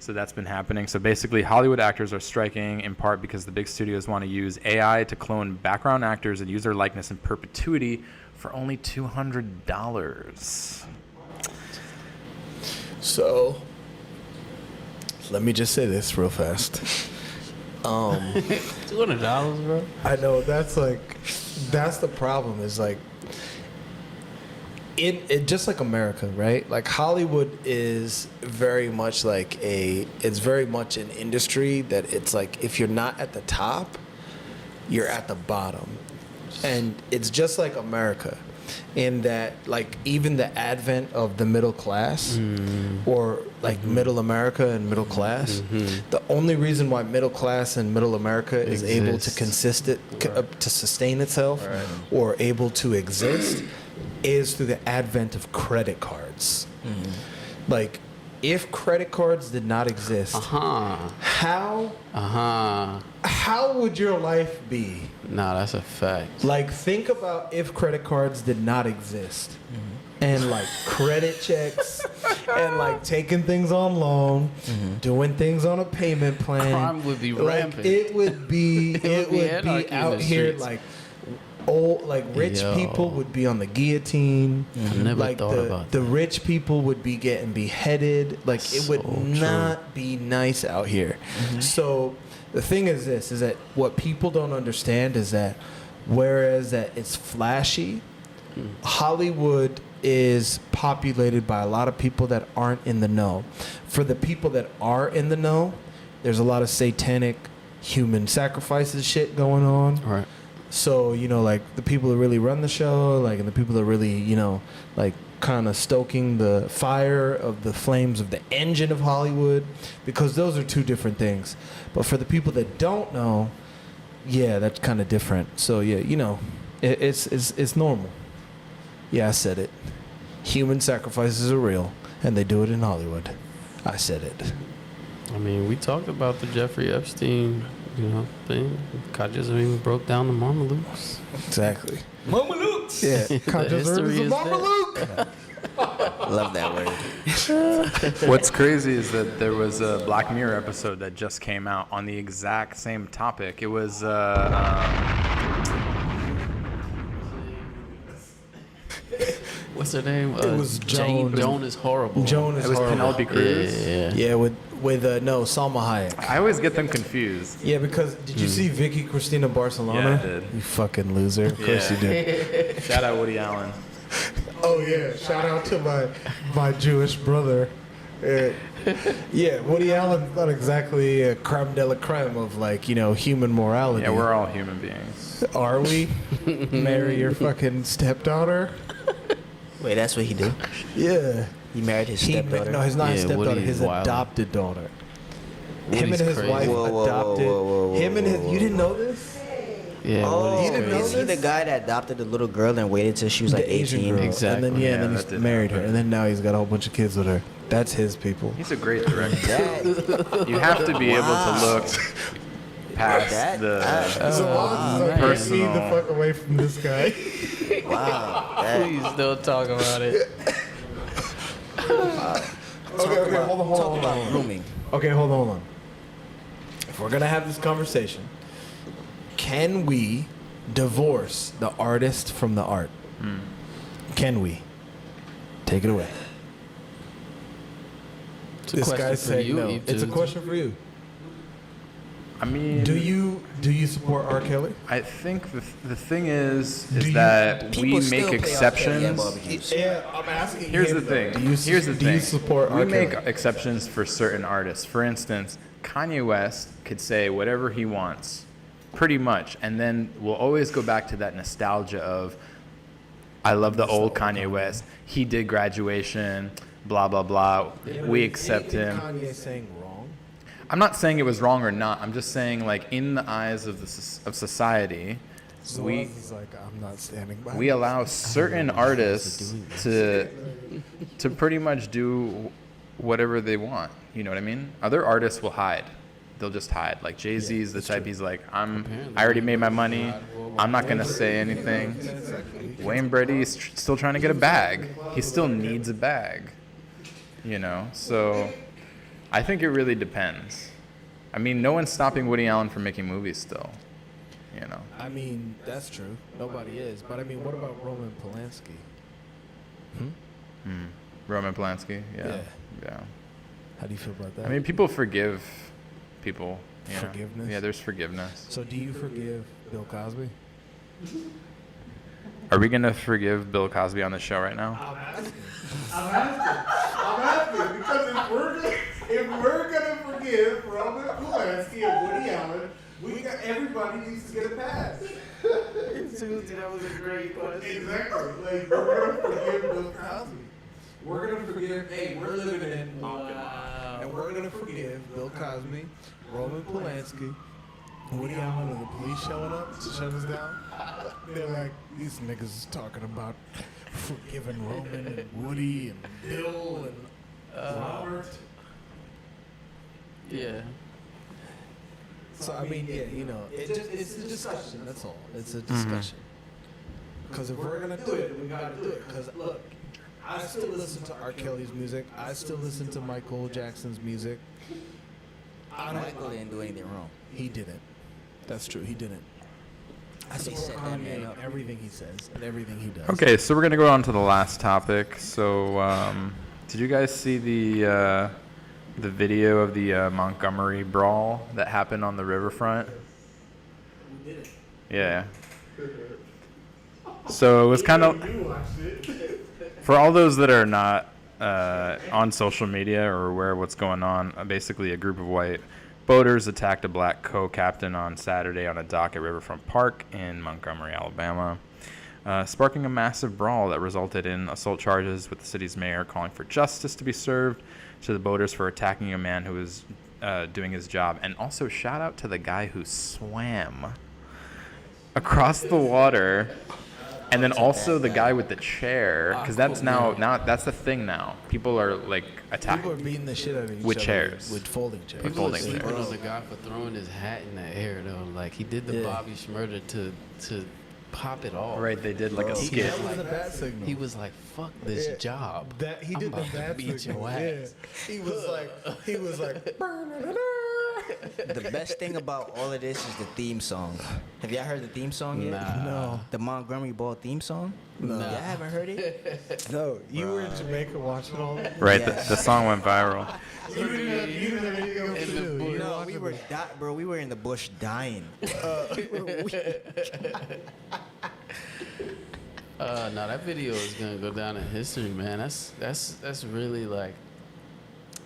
So that's been happening. So basically, Hollywood actors are striking in part because the big studios want to use AI to clone background actors and use their likeness in perpetuity for only $200. So, let me just say this real fast. $200, bro. I know that's the problem is like it just like America, right? Like Hollywood is very much it's very much an industry that it's like if you're not at the top, you're at the bottom. And it's just like America in that like even the advent of the middle class or like middle America and middle class, the only reason why middle class and middle America is able to to sustain itself or able to exist is through the advent of credit cards. Like if credit cards did not exist, how would your life be? Nah, that's a fact. Like, think about if credit cards did not exist. And, like, credit checks and, like, taking things on loan, doing things on a payment plan. Crime would be like, rampant. It would be, anarchy in out the here, streets. like, rich people would be on the guillotine. I never Like, thought about the that. rich people would be getting beheaded. Like, it would So true. not be nice out here. So, the thing is this, is that what people don't understand is that whereas that it's flashy, Hollywood is populated by a lot of people that aren't in the know. For the people that are in the know, there's a lot of satanic human sacrifices shit going on. Right. So, you know, like the people that really run the show, like, and the people that really, you know, like kind of stoking the fire of the flames of the engine of Hollywood, because those are two different things. But for the people that don't know, yeah, that's kind of different. So, yeah, you know, it's normal. Yeah, I said it. Human sacrifices are real, and they do it in Hollywood. I said it. I mean, we talked about the Jeffrey Epstein, thing. I just even broke down the Mama Luke's. Exactly. Mama Luke's. Yeah, conscious history of is Mama there. Luke. Love that word. What's crazy is that there was a Black Mirror episode that just came out on the exact same topic. It was What's her name? It was Joan. Joan is horrible. Joan is it was horrible. Penelope Cruz. Yeah. Yeah, with no, Salma Hayek. I always get them confused. Yeah, because did you see Vicky Cristina Barcelona? Yeah, I did. You fucking loser. Of course you did. Shout out Woody Allen. Oh yeah, shout out to my Jewish brother. Yeah, Woody Allen's not exactly a creme de la creme of human morality. Yeah, we're all human beings. Are we? Marry your fucking stepdaughter? Wait, that's what he do? Yeah. He married his stepdaughter? No, his not his Yeah, stepdaughter. Woody His is wild. adopted daughter. Woody's Him and his crazy. wife Whoa, whoa, adopted. whoa, Him and his. You didn't know this? Yeah. Oh, You didn't know is he this? the guy that adopted the little girl and waited till she was like The Asian 18? girl. Exactly. And then Yeah, and that then did he married her, happen. and then now he's got a whole bunch of kids with her. That's his people. He's a great director. That, You have to be able to look past That- the So why man. personal. fuck away from this guy? wow. That, Please don't talk about it. Okay, hold talk about grooming. Okay, hold on. If we're gonna have this conversation, can we divorce the artist from the art? Can we? Take it away. It's a This question guy's for saying you, no. Eve, It's a too. question for you. I mean, Do you support R. Kelly? I think the thing is you- that People we still make play R. Kelly at exceptions. barbecues. Yeah, I'm asking. Here's the thing. Do you support We R. make Kelly? exceptions for certain artists. For instance, Kanye West could say whatever he wants, pretty much, and then we'll always go back to that nostalgia of, I love the old Kanye West. He did Graduation, blah blah blah. We accept him. Kanye saying wrong? I'm not saying it was wrong or not. I'm just saying, like, in the eyes of society, So we it's like I'm not standing by. we allow certain artists to pretty much do whatever they want. You know what I mean? Other artists will hide. They'll just hide. Like Jay-Z's the type. He's like, I already made my money. I'm not gonna say anything. Wayne Brady is still trying to get a bag. He still needs a bag. You know, so I think it really depends. I mean, no one's stopping Woody Allen from making movies still. You know. I mean, that's true. Nobody is. But I mean, what about Roman Polanski? Roman Polanski. Yeah. How do you feel about that? I mean, people forgive people. You know? Forgiveness? Yeah, there's forgiveness. So do you forgive Bill Cosby? Are we gonna forgive Bill Cosby on the show right now? I'm asking because if we're gonna forgive Roman Polanski and Woody Allen, everybody needs to get a pass. Susie, that was a great question. Exactly. Like we're gonna forgive Bill Cosby. We're gonna forgive. Hey, we're living in. Wow. And we're gonna forgive Bill Cosby, Roman Polanski, Woody Allen, and the police showing up to shut us down. They're like, these niggas is talking about forgiving Roman and Woody and Bill and Robert. Yeah. So I mean, yeah, you know, it's a discussion. That's all. It's a discussion. Because if we're gonna do it, we gotta do it. Because look, I still listen to R. Kelly's music. I still listen to Michael Jackson's music. Michael didn't do anything wrong. He didn't. That's true. He didn't. I He support set that man Kanye up. in everything he says and everything he does. Okay, so we're gonna go on to the last topic. So, did you guys see the video of the Montgomery brawl that happened on the riverfront? Yeah. So it was kind of, for all those that are not on social media or aware of what's going on, basically a group of white boaters attacked a black co-captain on Saturday on a dock at Riverfront Park in Montgomery, Alabama, sparking a massive brawl that resulted in assault charges, with the city's mayor calling for justice to be served to the boaters for attacking a man who was doing his job. And also shout out to the guy who swam across the water. And then also the guy with the chair, because that's now that's the thing now. People are like attacking. People are beating the shit out of each With other chairs. with folding chairs. With People folding are sleeping chairs. on the guy for throwing his hat in the air though. Like he did the Yeah. Bobby Shmurda to pop it off. Right, they did like a He skit. That was like- a bad signal. He was like, "Fuck this Yeah. job." That he I'm did the about to bad beat signal. your Yeah. ass. He was like. The best thing about all of this is the theme song. Have y'all heard the theme song yet? Nah. No. The Montgomery Ball theme song? No. Y'all haven't heard it? No, you were in Jamaica watching all that. Right, Yes. the song went viral. You didn't have anything else to In the do. bush. You No, watching we were it. bro. We were in the bush dying. No, that video is gonna go down in history, man. That's really like,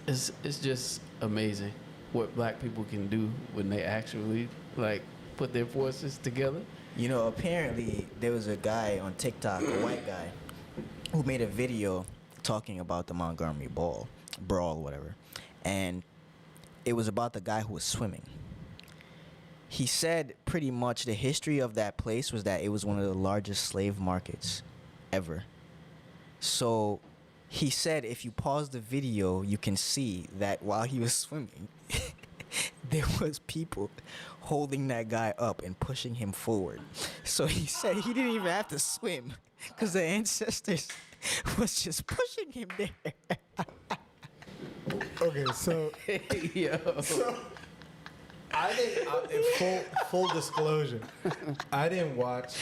it's just amazing what black people can do when they actually like put their forces together. You know, apparently there was a guy on TikTok, a white guy, who made a video talking about the Montgomery brawl, whatever, and it was about the guy who was swimming. He said pretty much the history of that place was that it was one of the largest slave markets ever. So he said if you pause the video, you can see that while he was swimming, there was people holding that guy up and pushing him forward. So he said he didn't even have to swim because the ancestors was just pushing him there. Okay, so Yo. I didn't. In full disclosure, I didn't watch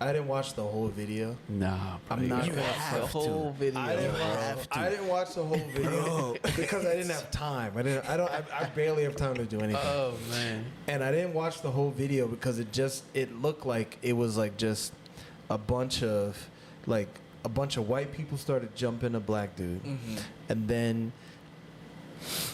I didn't watch the whole video. Nah, bro. I'm not You gonna have the have whole video. I didn't watch the whole video because I didn't have time. I barely have time to do anything. Oh man. And I didn't watch the whole video because it looked like it was like just a bunch of white people started jumping a black dude, and then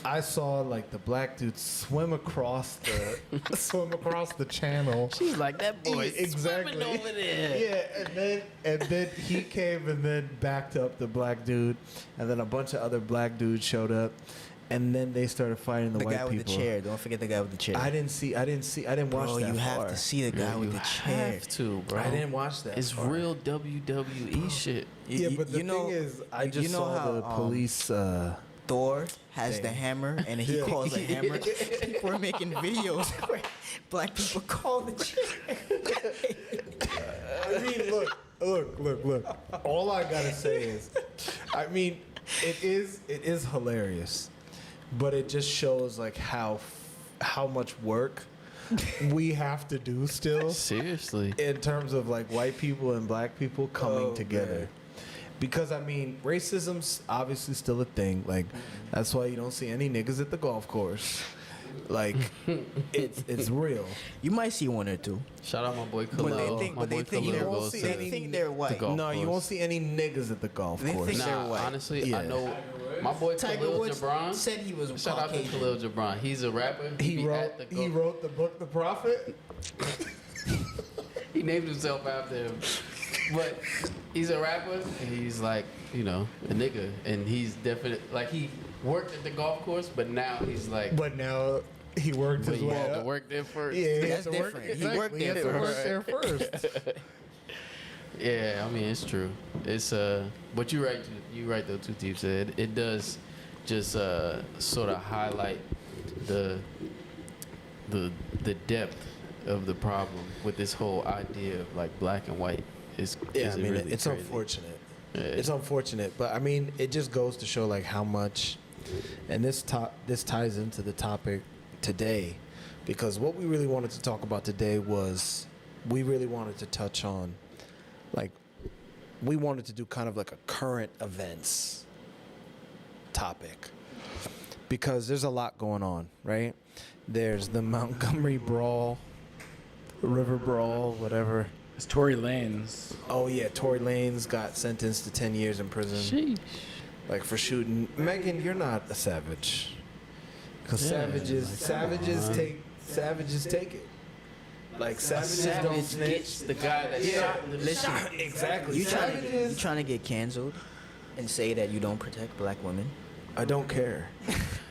I saw like the black dude swim across the channel. She's like, that boy Exactly. swimming over there. Yeah, and then he came and then backed up the black dude, and then a bunch of other black dudes showed up, and then they started fighting the white guy people. with the chair. Don't forget the guy with the chair. I didn't watch Bro, that you have far. to see the guy with the chair. Have to, bro. I didn't watch that. It's far. real WWE shit. Yeah, but the thing is, I just saw the police. Thor has the Thing. hammer, and he calls a hammer. People are making videos where black people call the chair. I mean, look. All I gotta say is, I mean, it is hilarious, but it just shows like how much work we have to do still Seriously. in terms of like white people and black people coming together. man. Because I mean, racism's obviously still a thing. Like, that's why you don't see any niggas at the golf course. Like, it's real. You might see one or two. Shout out my boy But Khalil. they think, My but they boy think, Khalil they're, goes they to think they're white. golf No, you course. won't see any niggas at the golf They course. think they're Nah, white. honestly, Yeah. I know my boy Tiger Khalil Woods Gibran. said he was Shout out to Caucasian. Khalil Gibran. He's a rapper. He be at the wrote the book The Prophet. He named himself after him. But he's a rapper, and he's like, you know, a nigga. And he's definitely, like, he worked at the golf course, but now he's like, But now he worked but his he way had to up. work there first. Yeah, he That's had to work. different. He worked Exactly, there had to work first. there first. Yeah, I mean, it's true. It's but you're right. You're right though. Tutibsaa. It does just sort of highlight the depth of the problem with this whole idea of like black and white. Yeah, I mean, really it's crazy. unfortunate. Yeah. It's unfortunate, but I mean, it just goes to show like how much, and this ties into the topic today, because what we really wanted to talk about today was we really wanted to touch on, like, we wanted to do kind of like a current events topic, because there's a lot going on, right? There's the Montgomery brawl, river brawl, whatever. It's Tory Lanez. Oh yeah, Tory Lanez got sentenced to 10 years in prison, Sheesh. like for shooting. Megan, you're not a savage, because Yeah, savages take it. Like savages don't Savage snitch. gets the guy that shot in the Listen, shot. Exactly. You Savages. trying to get canceled and say that you don't protect black women? I don't care.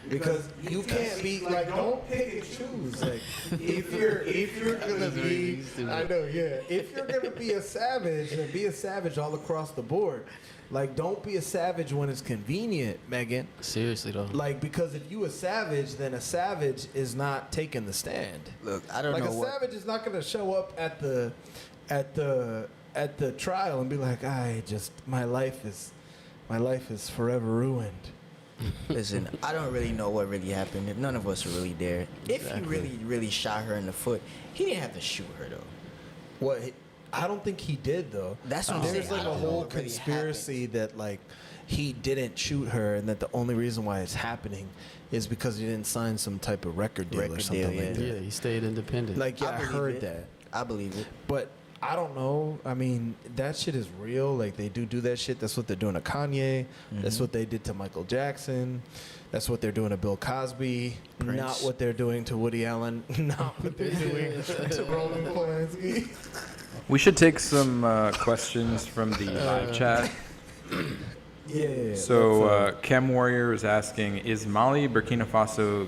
Because you can't be like, don't pick and choose. Like, if you're gonna be, I know, yeah. If you're gonna be a savage, then be a savage all across the board. Like, don't be a savage when it's convenient, Megan. Seriously though. Like, because if you a savage, then a savage is not taking the stand. Look, I don't Like know a what. savage is not gonna show up at the trial and be like, my life is forever ruined. Listen, I don't really know what really happened. None of us were really there. If he really shot her in the foot, he didn't have to shoot her though. What? I don't think he did though. That's what I'm There's saying. like I a don't know whole what really conspiracy that like he didn't shoot her, and that the only reason why it's happening is because he didn't sign some type of record deal or Record something deal, like that. Yeah, he stayed independent. Like, yeah, I believe heard it. that, I believe it. but I don't know. I mean, that shit is real. Like, they do that shit. That's what they're doing to Kanye. That's what they did to Michael Jackson. That's what they're doing to Bill Cosby. Prince. Not what they're doing to Woody Allen. Not what they're doing to Roman Polanski. We should take some questions from the live chat. Yeah. So Chem Warrior is asking, is Mali, Burkina Faso,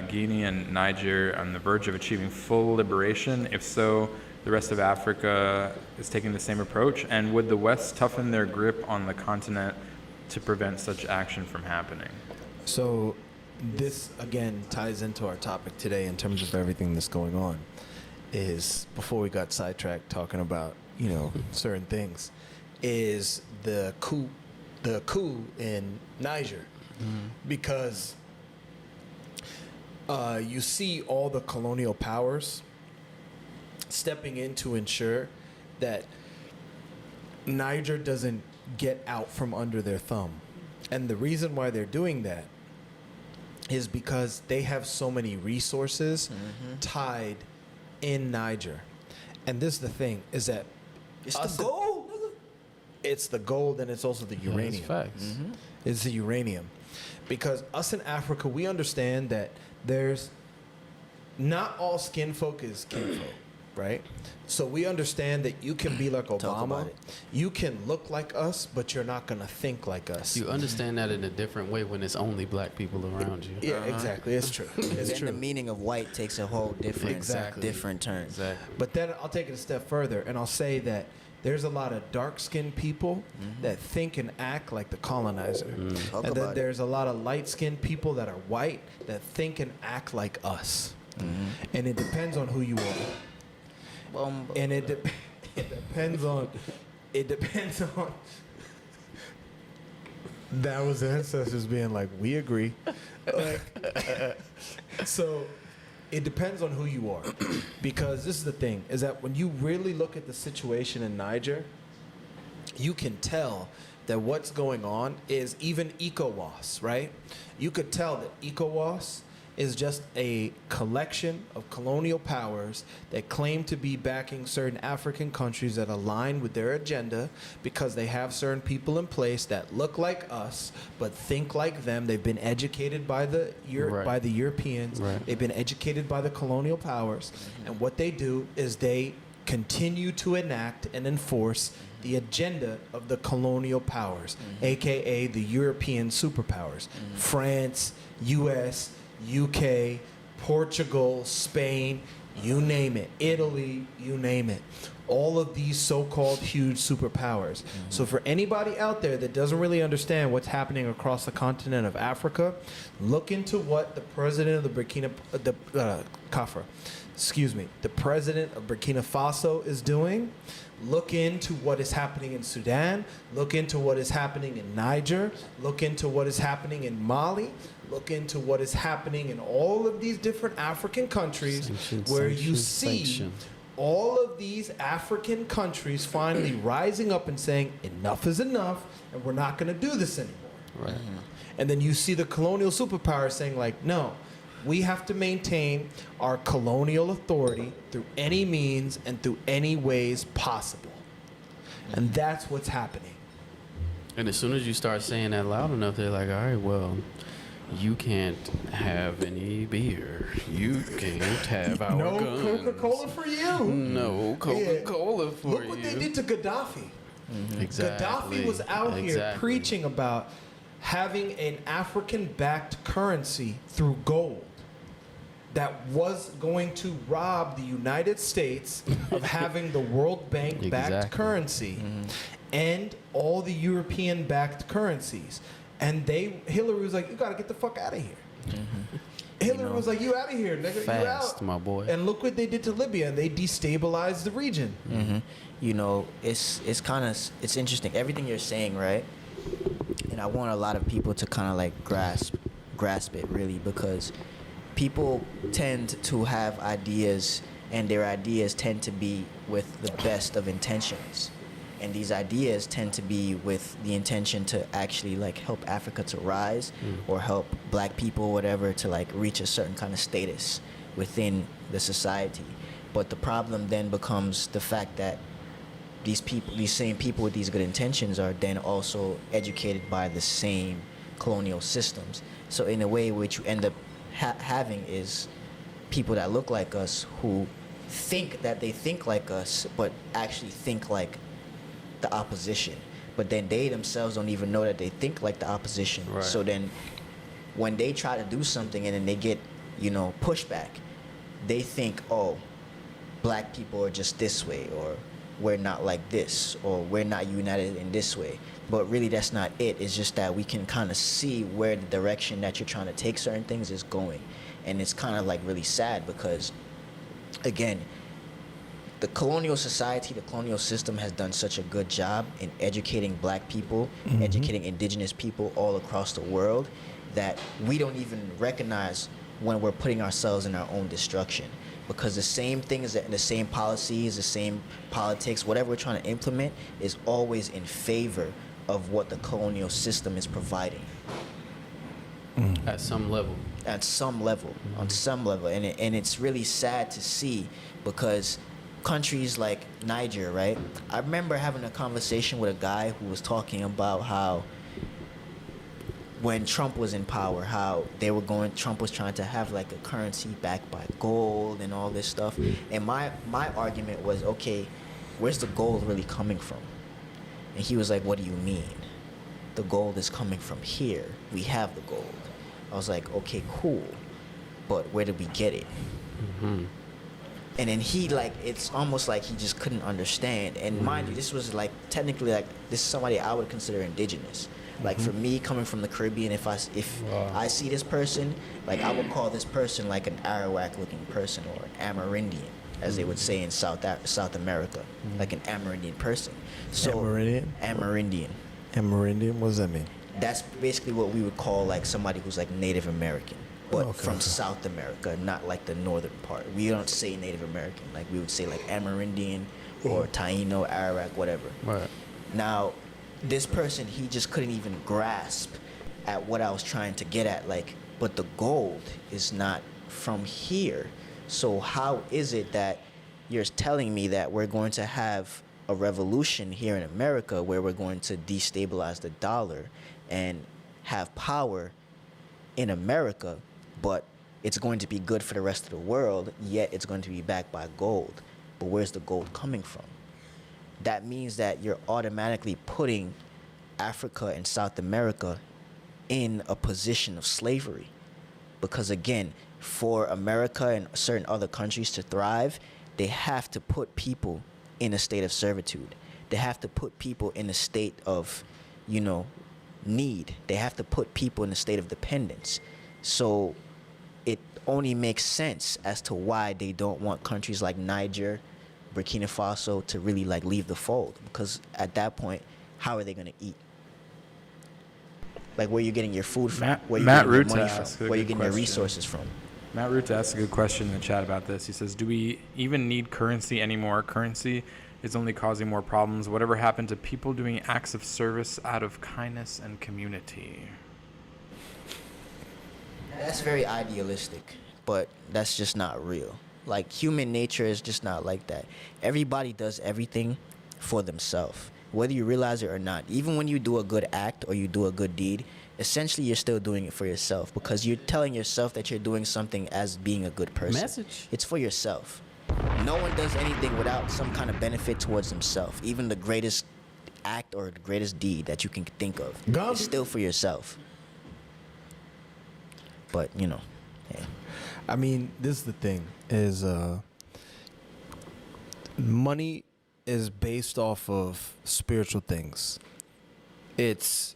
Guinea, and Niger on the verge of achieving full liberation? If so, the rest of Africa is taking the same approach? And would the West toughen their grip on the continent to prevent such action from happening? So this, again, ties into our topic today in terms of everything that's going on, is, before we got sidetracked talking about, certain things, is the coup in Niger. Because you see all the colonial powers stepping in to ensure that Niger doesn't get out from under their thumb. And the reason why they're doing that is because they have so many resources tied in Niger. And this is the thing, is that It's the gold. it's the gold and it's also the uranium. That's facts. It's the uranium. Because us in Africa, we understand that there's not all skin folk is kinfolk, right? So we understand that you can be like Talk Obama. about it. You can look like us, but you're not going to think like us. You understand that in a different way when it's only black people around you. Yeah, exactly. It's true. It's Then true. the meaning of white takes a whole different, Exactly. different turn. Exactly. But then I'll take it a step further and I'll say that there's a lot of dark-skinned people that think and act like the colonizer. Talk And then about it. there's a lot of light-skinned people that are white that think and act like us. And it depends on who you are. And it depends on that was the ancestors being like, we agree. Like, so it depends on who you are, because this is the thing, is that when you really look at the situation in Niger, you can tell that what's going on is even ECOWAS, right? You could tell that ECOWAS is just a collection of colonial powers that claim to be backing certain African countries that align with their agenda because they have certain people in place that look like us but think like them. They've been educated by the Right. by the Europeans. Right. They've been educated by the colonial powers, and what they do is they continue to enact and enforce the agenda of the colonial powers, aka the European superpowers, France, US, UK, Portugal, Spain, you name it, Italy, you name it. All of these so-called huge superpowers. So for anybody out there that doesn't really understand what's happening across the continent of Africa, look into what the president of the the president of Burkina Faso is doing. Look into what is happening in Sudan. Look into what is happening in Niger. Look into what is happening in Mali. Look into what is happening in all of these different African countries where you see all of these African countries finally rising up and saying, enough is enough, and we're not going to do this anymore. Right. And then you see the colonial superpowers saying, like, no, we have to maintain our colonial authority through any means and through any ways possible. And that's what's happening. And as soon as you start saying that loud enough, they're like, all right, well, you can't have any beer. You can't have our No guns. Coca-Cola for you. No Coca-Cola for Look you. what they did to Gaddafi. Exactly. Gaddafi was out here Exactly. preaching about having an African-backed currency through gold that was going to rob the United States of having the World Bank-backed Exactly. currency and all the European-backed currencies. And Hillary was like, you got to get the fuck out of here. Hillary was like, you out of here, nigga. You Fast, out. my boy. And look what they did to Libya, and they destabilized the region. You know, it's interesting everything you're saying, right? And I want a lot of people to kind of like grasp it really, because people tend to have ideas, and their ideas tend to be with the best of intentions. And these ideas tend to be with the intention to actually like help Africa to rise or help black people, whatever, to like reach a certain kind of status within the society. But the problem then becomes the fact that these same people with these good intentions are then also educated by the same colonial systems. So in a way, what you end up having is people that look like us who think that they think like us, but actually think like the opposition. But then they themselves don't even know that they think like the opposition. Right. So then when they try to do something and then they get, pushback, they think, oh, black people are just this way, or we're not like this, or we're not united in this way. But really that's not it. It's just that we can kind of see where the direction that you're trying to take certain things is going. And it's kind of like really sad because, again, the colonial society, the colonial system has done such a good job in educating black people, educating indigenous people all across the world, that we don't even recognize when we're putting ourselves in our own destruction. because the same things and the same policies, the same politics, whatever we're trying to implement is always in favor of what the colonial system is providing. At some level. At some level, on some level, and it's really sad to see, because countries like Niger, right? I remember having a conversation with a guy who was talking about how when Trump was in power, how Trump was trying to have like a currency backed by gold and all this stuff. And my argument was, okay, where's the gold really coming from? And he was like, what do you mean? The gold is coming from here. We have the gold. I was like, okay, cool, but where did we get it? And then he, like, it's almost like he just couldn't understand. And mind you, this was like technically like this is somebody I would consider indigenous. Like for me, coming from the Caribbean, if I see this person, like I would call this person like an Arawak-looking person, or an Amerindian, as they would say in South America, like an Amerindian person. So Amerindian. Amerindian? What does that mean? That's basically what we would call like somebody who's like Native American, but from South America, not like the northern part. We don't say Native American. Like we would say like Amerindian or Taino, Arawak, whatever. Right. Now, this person, he just couldn't even grasp at what I was trying to get at. Like, but the gold is not from here. So how is it that you're telling me that we're going to have a revolution here in America where we're going to destabilize the dollar and have power in America, but it's going to be good for the rest of the world, yet it's going to be backed by gold? But where's the gold coming from? That means that you're automatically putting Africa and South America in a position of slavery. Because again, for America and certain other countries to thrive, they have to put people in a state of servitude. They have to put people in a state of, need. They have to put people in a state of dependence. So it only makes sense as to why they don't want countries like Niger, Burkina Faso to really like leave the fold, because at that point, how are they going to eat? Like, where are you getting your food from? Where are you getting your money from? Where are you getting your resources from? Matt Ruta asked a good question in the chat about this. He says, do we even need currency anymore? Currency is only causing more problems. Whatever happened to people doing acts of service out of kindness and community? That's very idealistic, but that's just not real. Like, human nature is just not like that. Everybody does everything for themselves, whether you realize it or not. Even when you do a good act or you do a good deed, essentially you're still doing it for yourself, because you're telling yourself that you're doing something as being a good person. Message. It's for yourself. No one does anything without some kind of benefit towards himself. Even the greatest act or the greatest deed that you can think of is still for yourself. But, hey. I mean, this is the thing, is money is based off of spiritual things. It's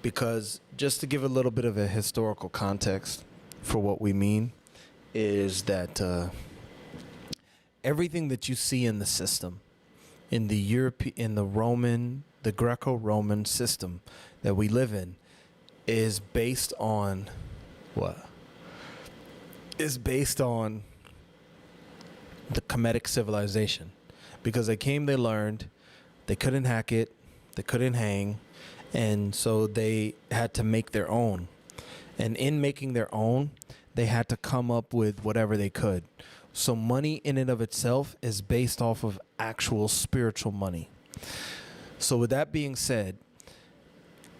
because, just to give a little bit of a historical context for what we mean, is that everything that you see in the system, in the Greco-Roman system that we live in, is based on what? Is based on the Kemetic civilization. Because they came, they learned, they couldn't hack it, they couldn't hang, and so they had to make their own. And in making their own, they had to come up with whatever they could. So money in and of itself is based off of actual spiritual money. So with that being said,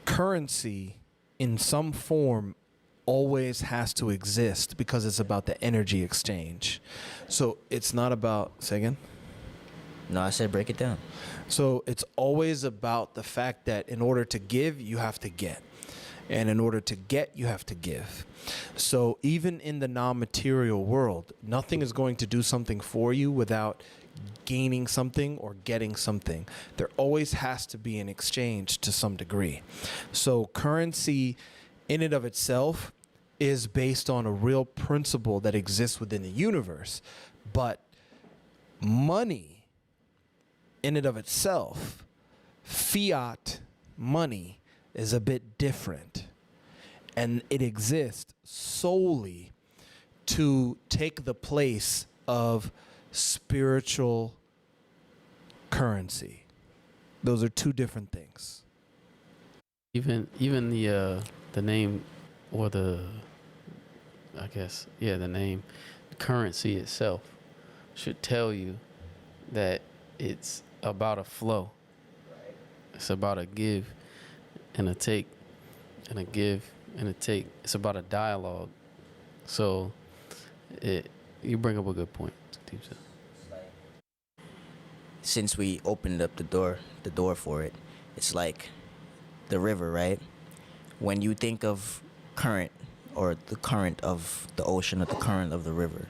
currency in some form always has to exist, because it's about the energy exchange. So it's not about, say again? No, I said break it down. So it's always about the fact that in order to give, you have to get. And in order to get, you have to give. So even in the non-material world, nothing is going to do something for you without gaining something or getting something. There always has to be an exchange to some degree. So currency in and of itself is based on a real principle that exists within the universe. But money in and of itself, fiat money, is a bit different. And it exists solely to take the place of spiritual currency. Those are two different things. Even the name, or the name, currency itself should tell you that it's about a flow. It's about a give and a take, and a give and a take. It's about a dialogue. So you bring up a good point, Tutibsaa. Since we opened up the door for it, it's like the river, right? When you think of current, or the current of the ocean, or the current of the river,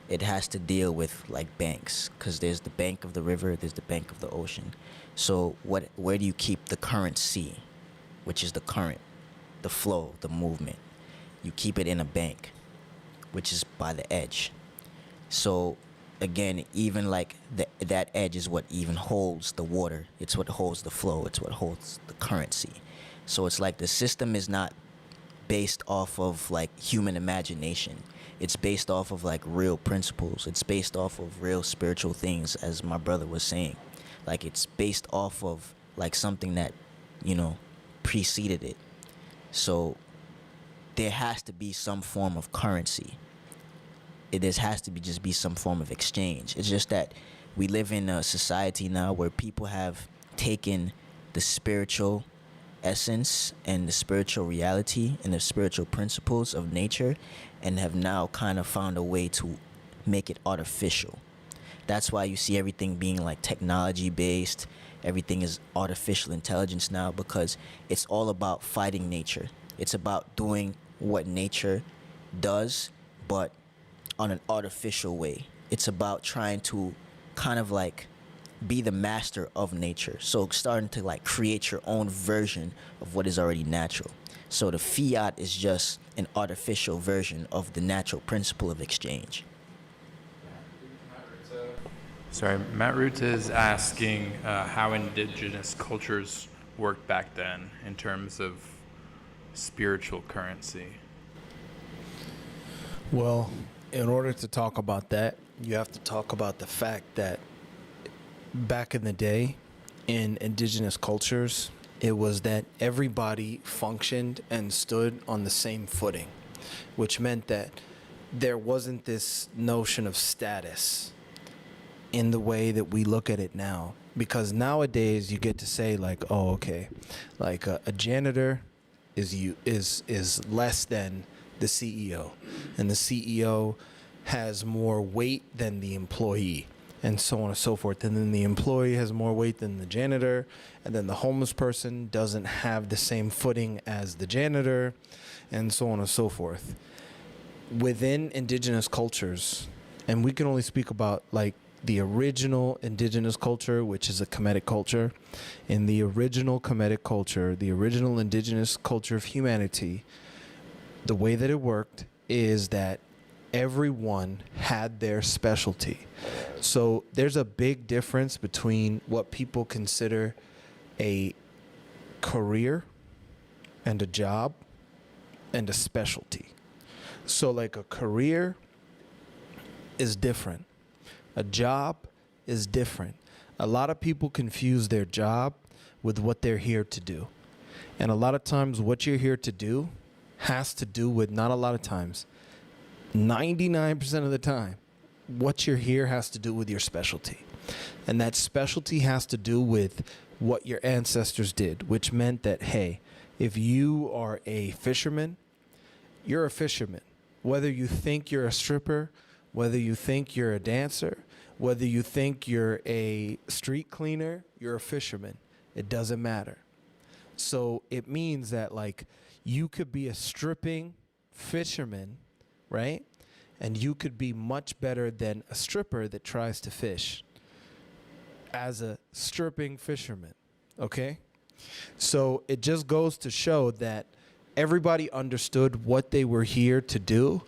it has to deal with like banks, because there's the bank of the river, there's the bank of the ocean. So where do you keep the currency, which is the current, the flow, the movement? You keep it in a bank, which is by the edge. So again, even like that edge is what even holds the water. It's what holds the flow. It's what holds the currency. So it's like the system is not based off of like human imagination. It's based off of like real principles. It's based off of real spiritual things, as my brother was saying. Like it's based off of like something that, preceded it. So there has to be some form of currency. Has to be some form of exchange. It's just that we live in a society now where people have taken the spiritual essence and the spiritual reality and the spiritual principles of nature and have now kind of found a way to make it artificial. That's why you see everything being like technology based. Everything is artificial intelligence now, because it's all about fighting nature. It's about doing what nature does, but on an artificial way. It's about trying to kind of like be the master of nature. So starting to like create your own version of what is already natural. So the fiat is just an artificial version of the natural principle of exchange. Sorry, Matt Ruta is asking how indigenous cultures worked back then in terms of spiritual currency. Well, in order to talk about that, you have to talk about the fact that back in the day, in indigenous cultures, it was that everybody functioned and stood on the same footing, which meant that there wasn't this notion of status in the way that we look at it now. Because nowadays you get to say like, oh, okay, like a janitor is less than the CEO, and the CEO has more weight than the employee, and so on and so forth. And then the employee has more weight than the janitor, and then the homeless person doesn't have the same footing as the janitor, and so on and so forth. Within indigenous cultures, and we can only speak about like the original indigenous culture, which is a Kemetic culture. In the original Kemetic culture, the original indigenous culture of humanity, the way that it worked is that everyone had their specialty. So there's a big difference between what people consider a career and a job and a specialty. So like a career is different. A job is different. A lot of people confuse their job with what they're here to do. And a lot of times what you're here to do has to do with, not a lot of times, 99% of the time, what you're here has to do with your specialty. And that specialty has to do with what your ancestors did, which meant that, hey, if you are a fisherman, you're a fisherman. Whether you think you're a stripper, whether you think you're a dancer, whether you think you're a street cleaner, you're a fisherman. It doesn't matter. So it means that like you could be a stripping fisherman, right? And you could be much better than a stripper that tries to fish as a stripping fisherman, okay? So it just goes to show that everybody understood what they were here to do,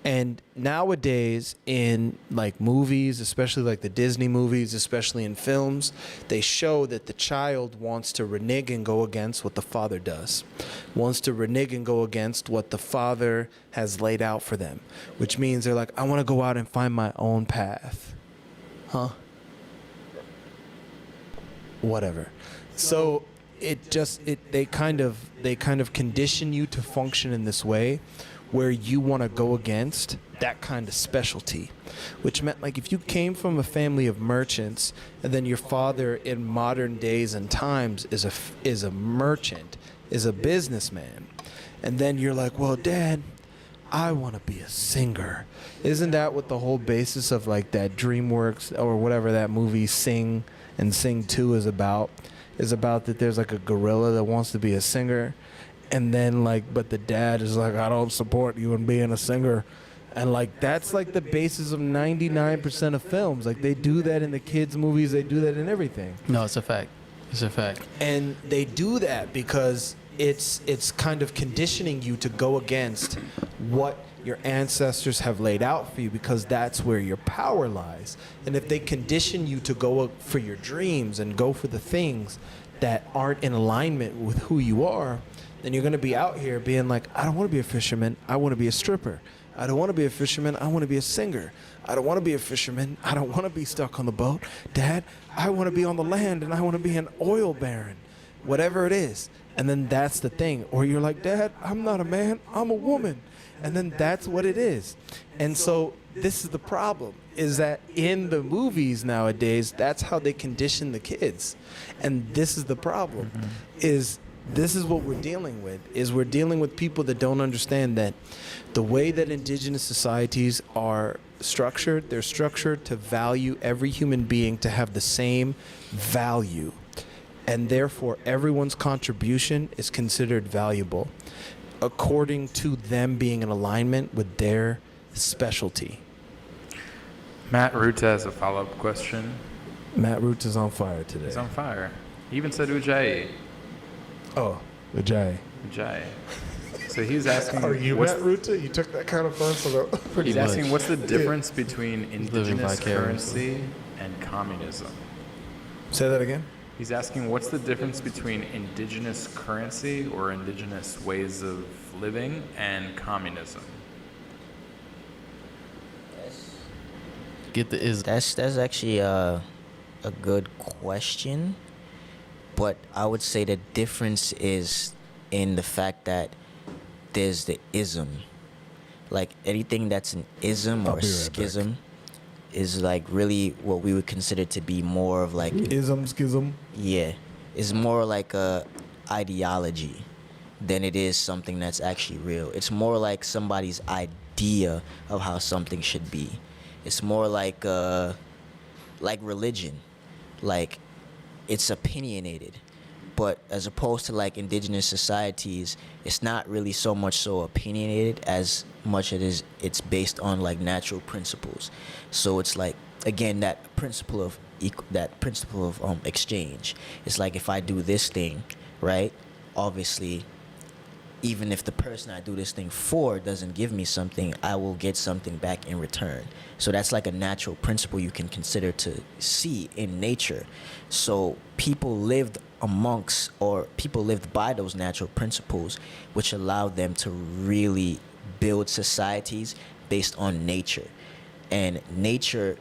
And nowadays in like movies, especially like the Disney movies, especially in films, they show that the child wants to renege and go against what the father does, wants to renege and go against what the father has laid out for them, which means they're like, I want to go out and find my own path. Huh? Whatever. So they kind of condition you to function in this way where you want to go against that kind of specialty, which meant like if you came from a family of merchants and then your father in modern days and times is a merchant, is a businessman, and then you're like, well, Dad, I want to be a singer. Isn't that what the whole basis of like that DreamWorks or whatever that movie Sing and Sing 2 is about? Is about that there's like a gorilla that wants to be a singer, and then like, but the dad is like, I don't support you in being a singer. And like, that's like the basis of 99% of films. Like they do that in the kids' movies. They do that in everything. No, it's a fact. It's a fact. And they do that because it's kind of conditioning you to go against what your ancestors have laid out for you, because that's where your power lies. And if they condition you to go for your dreams and go for the things that aren't in alignment with who you are, then you're going to be out here being like, I don't want to be a fisherman. I want to be a stripper. I don't want to be a fisherman. I want to be a singer. I don't want to be a fisherman. I don't want to be stuck on the boat. Dad, I want to be on the land and I want to be an oil baron. Whatever it is. And then that's the thing. Or you're like, Dad, I'm not a man. I'm a woman. And then that's what it is. And so this is the problem, is that in the movies nowadays, that's how they condition the kids. And this is the problem, is this is what we're dealing with, is we're dealing with people that don't understand that the way that indigenous societies are structured, they're structured to value every human being to have the same value. And therefore, everyone's contribution is considered valuable according to them being in alignment with their specialty. Matt Root has a follow-up question. Matt Roots is on fire today. He's on fire. He even said Ujjayi. Oh, Ujjayi. Ujjayi. So he's asking, Are you what's Matt Roots? You took that kind of offense? Pretty he's much. asking what's the difference between indigenous vicariously. currency and communism? Say that again? He's asking what's the difference between indigenous currency or indigenous ways of living and communism? Get the is. That's actually a good question, but I would say the difference is in the fact that there's the ism. Like anything that's an ism or schism is like really what we would consider to be more of like Schism. yeah, is more like a ideology than it is something that's actually real. It's more like somebody's idea of how something should be. It's more like religion, like it's opinionated. But as opposed to like indigenous societies, it's not really so much so opinionated as much as it's based on like natural principles. So it's like, again, that principle of exchange. It's like if I do this thing, right? Obviously, even if the person I do this thing for doesn't give me something, I will get something back in return. So that's like a natural principle you can consider to see in nature. So people lived by those natural principles, which allowed them to really build societies based on nature. And nature,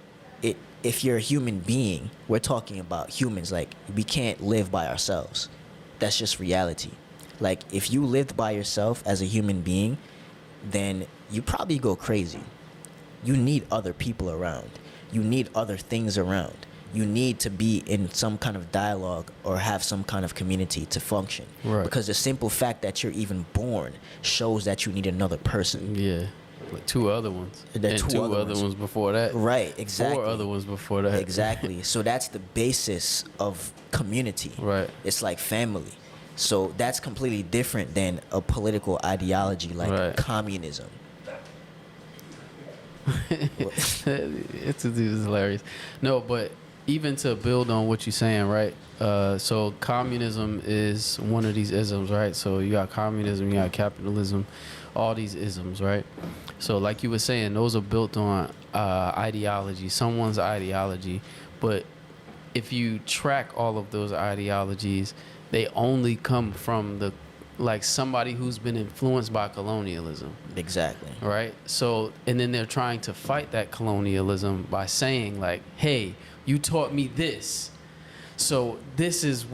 if you're a human being, we're talking about humans, like we can't live by ourselves. That's just reality. Like if you lived by yourself as a human being, then you probably go crazy. You need other people around. You need other things around. You need to be in some kind of dialogue or have some kind of community to function. Right. Because the simple fact that you're even born shows that you need another person. Yeah. Like two other ones. There are and two other other ones before that. Right, exactly. 4 other ones before that. Exactly. So that's the basis of community. Right. It's like family. So that's completely different than a political ideology like Right. communism. It's hilarious. No, but even to build on what you're saying, right? So communism is one of these isms, right? So you got communism, you got capitalism, all these isms, right? So like you were saying, those are built on ideology, someone's ideology. But if you track all of those ideologies, they only come from the like somebody who's been influenced by colonialism. Exactly. Right? So, and then they're trying to fight that colonialism by saying like, hey, you taught me this. So this is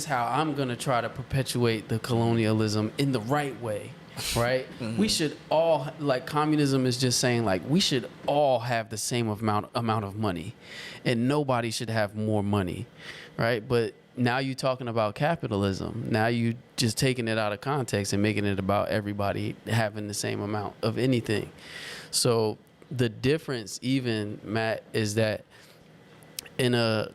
how I'm going to try to perpetuate the colonialism in the right way. Right? We should all, like, communism is just saying like we should all have the same amount of money and nobody should have more money. Right? But now you're talking about capitalism. Now you just taking it out of context and making it about everybody having the same amount of anything. So the difference even, Matt, is that in a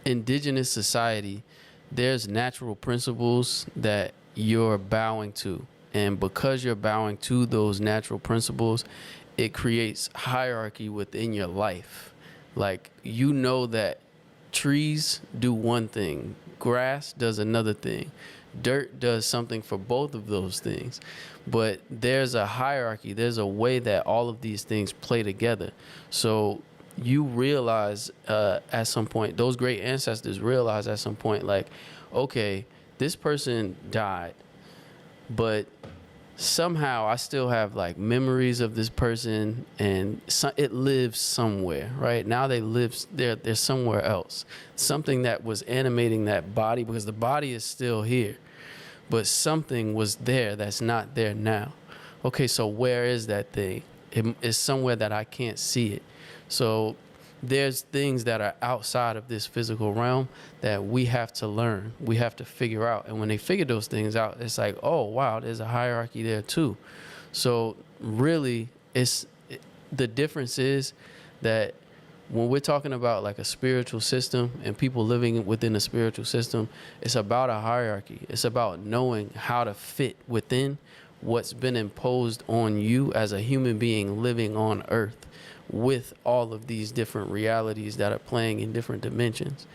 indigenous society, there's natural principles that you're bowing to. And because you're bowing to those natural principles, it creates hierarchy within your life. Like, you know that trees do one thing, grass does another thing, dirt does something for both of those things. But there's a hierarchy, there's a way that all of these things play together. So you realize at some point, those great ancestors realize at some point, like, okay, this person died, but somehow I still have like memories of this person, and it lives somewhere. Right now, they're somewhere else. Something that was animating that body, because the body is still here, but something was there that's not there now. Okay, so where is that thing? It is somewhere that I can't see it. So there's things that are outside of this physical realm that we have to learn. We have to figure out. And when they figure those things out, it's like, oh, wow, there's a hierarchy there too. So really, the difference is that when we're talking about like a spiritual system and people living within a spiritual system, it's about a hierarchy. It's about knowing how to fit within what's been imposed on you as a human being living on earth, with all of these different realities that are playing in different dimensions,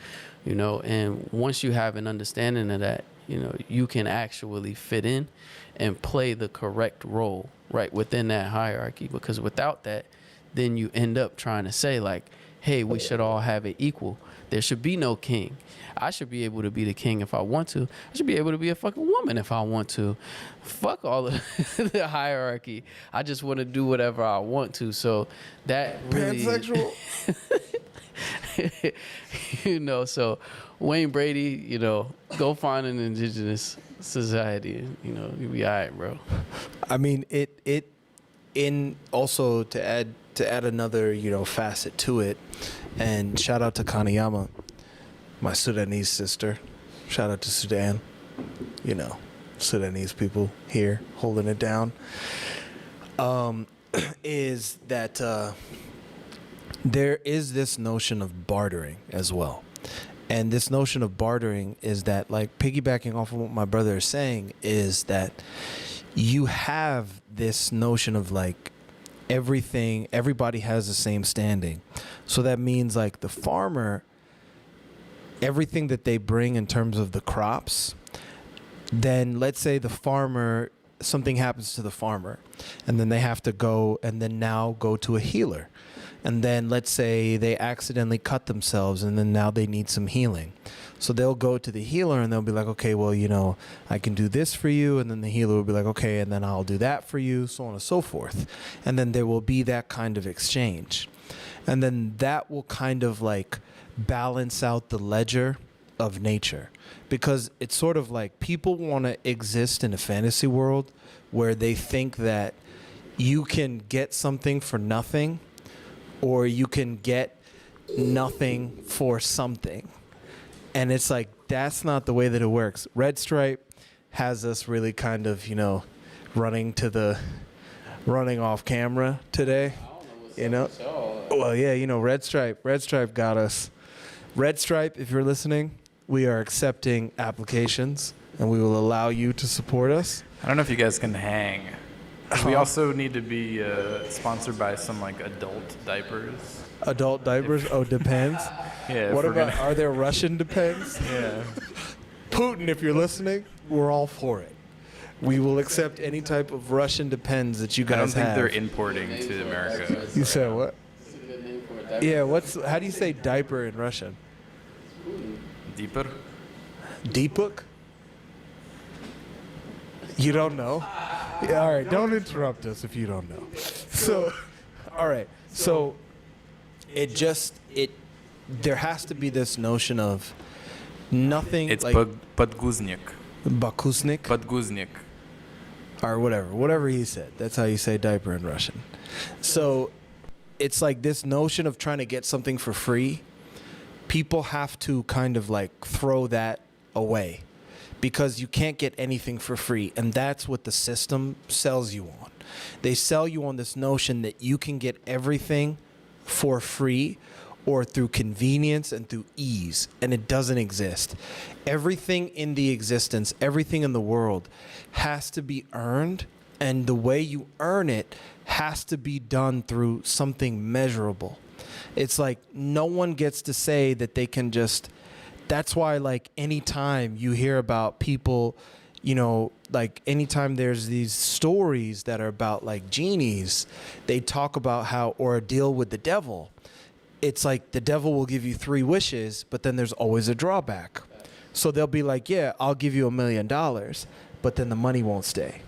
you know. And once you have an understanding of that, you know, you can actually fit in and play the correct role right within that hierarchy. Because without that, then you end up trying to say like, hey, we should all have it equal. There should be no king. I should be able to be the king if I want to. I should be able to be a fucking woman if I want to. Fuck all of the hierarchy. I just want to do whatever I want to. So that really... Pansexual. You know, so Wayne Brady, you know, go find an indigenous society. You know, you'll be all right, bro. I mean, in also to add another, you know, facet to it, and shout out to Kaniyama, my Sudanese sister. Shout out to Sudan. You know, Sudanese people here holding it down. Is that there is this notion of bartering as well. And this notion of bartering is that, like, piggybacking off of what my brother is saying, is that you have this notion of like everybody has the same standing. So that means like the farmer, everything that they bring in terms of the crops, then let's say the farmer, something happens to the farmer, and then they have to go and then now go to a healer. And then let's say they accidentally cut themselves and then now they need some healing. So they'll go to the healer and they'll be like, okay, well, you know, I can do this for you. And then the healer will be like, okay, and then I'll do that for you, so on and so forth. And then there will be that kind of exchange. And then that will kind of like balance out the ledger of nature. Because it's sort of like people want to exist in a fantasy world where they think that you can get something for nothing, or you can get nothing for something. And it's like, that's not the way that it works. Red Stripe has us really kind of, you know, running off camera today. You know? Well, yeah, you know, Red Stripe got us. Red Stripe, if you're listening, we are accepting applications and we will allow you to support us. I don't know if you guys can hang. We also need to be sponsored by some like adult diapers. Adult diapers? Oh, depends. Yeah. What about, are there Russian depends? Yeah. Putin, if you're listening, we're all for it. We will accept any type of Russian depends that you I don't guys think have. they're importing to America. You said what? Yeah, how do you say diaper in Russian? Deeper? Deepuk? You don't know? Yeah, all right, don't interrupt us if you don't know. So, all right, so there has to be this notion of nothing. It's like podguznik. bakusnik Podguznik. or whatever he said. That's how you say diaper in Russian. So it's like this notion of trying to get something for free. People have to kind of like throw that away because you can't get anything for free. And that's what the system sells you on. They sell you on this notion that you can get everything for free or through convenience and through ease. And it doesn't exist. Everything in the existence, everything in the world has to be earned. And the way you earn it has to be done through something measurable. It's like no one gets to say that they can just. That's why, like, anytime you hear about people, you know, like anytime there's these stories that are about like genies, they talk about how, or a deal with the devil. It's like the devil will give you 3 wishes, but then there's always a drawback. So they'll be like, yeah, I'll give you $1 million, but then the money won't stay.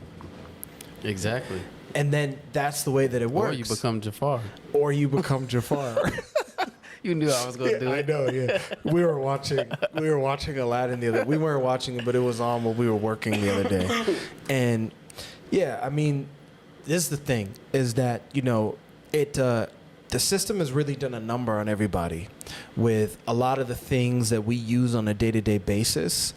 Exactly. And then that's the way that it works. Or you become Jafar. Or you become Jafar. You knew I was going to do it. I know, yeah. We were watching Aladdin the other. We weren't watching it, but it was on while we were working the other day. And yeah, I mean, this is the thing: is that the system has really done a number on everybody with a lot of the things that we use on a day-to-day basis.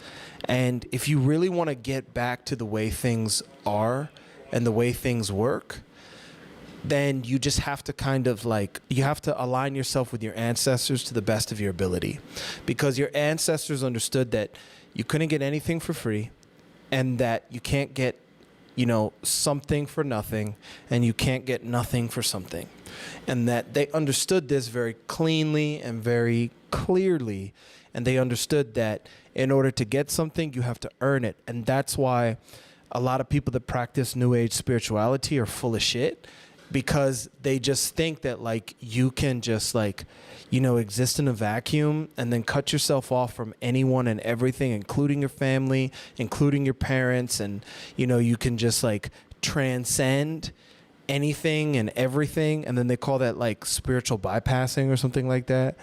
And if you really want to get back to the way things are and the way things work, then you just have to kind of like, you have to align yourself with your ancestors to the best of your ability. Because your ancestors understood that you couldn't get anything for free and that you can't get, something for nothing and you can't get nothing for something. And that they understood this very cleanly and very clearly. And they understood that in order to get something, you have to earn it. And that's why a lot of people that practice New Age spirituality are full of shit. Because they just think that like you can just like, exist in a vacuum and then cut yourself off from anyone and everything, including your family, including your parents. And, you can just like transcend anything and everything. And then they call that like spiritual bypassing or something like that.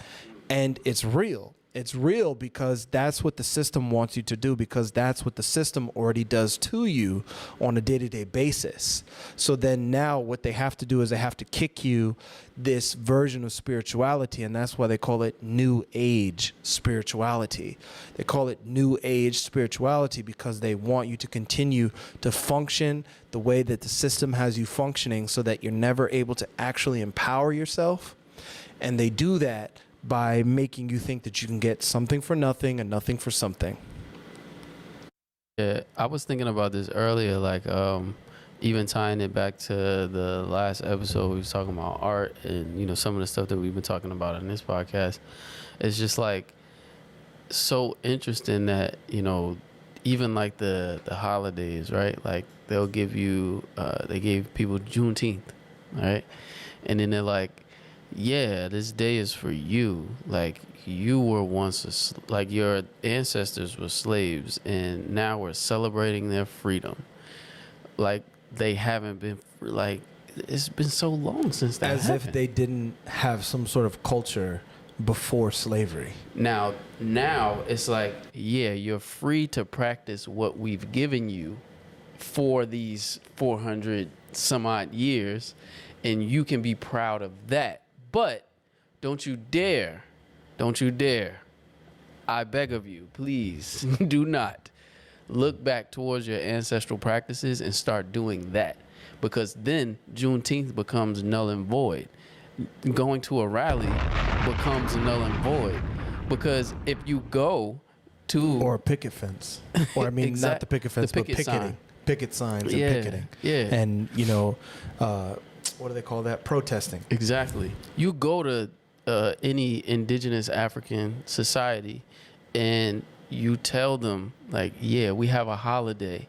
And it's real. It's real because that's what the system wants you to do, because that's what the system already does to you on a day-to-day basis. So then now what they have to do is they have to kick you this version of spirituality, and that's why they call it New Age spirituality. They call it New Age spirituality because they want you to continue to function the way that the system has you functioning so that you're never able to actually empower yourself. And they do that by making you think that you can get something for nothing and nothing for something. Yeah, I was thinking about this earlier, like even tying it back to the last episode, we was talking about art and, some of the stuff that we've been talking about in this podcast. It's just like so interesting that, even like the holidays, right? Like they'll give you, they gave people Juneteenth, right? And then they're like, yeah, this day is for you. Like you were once, like your ancestors were slaves, and now we're celebrating their freedom. Like they haven't been, like it's been so long since that As happened. if they didn't have some sort of culture before slavery. Now it's like, yeah, you're free to practice what we've given you for these 400 some odd years, and you can be proud of that. But don't you dare, I beg of you, please do not look back towards your ancestral practices and start doing that. Because then Juneteenth becomes null and void. Going to a rally becomes null and void. Because if you go to... Or a picket fence. Or I mean, not the picket fence, but picketing. picket signs and Yeah, picketing. yeah. And, what do they call that? Protesting. Exactly. You go to any indigenous African society and you tell them, like, yeah, we have a holiday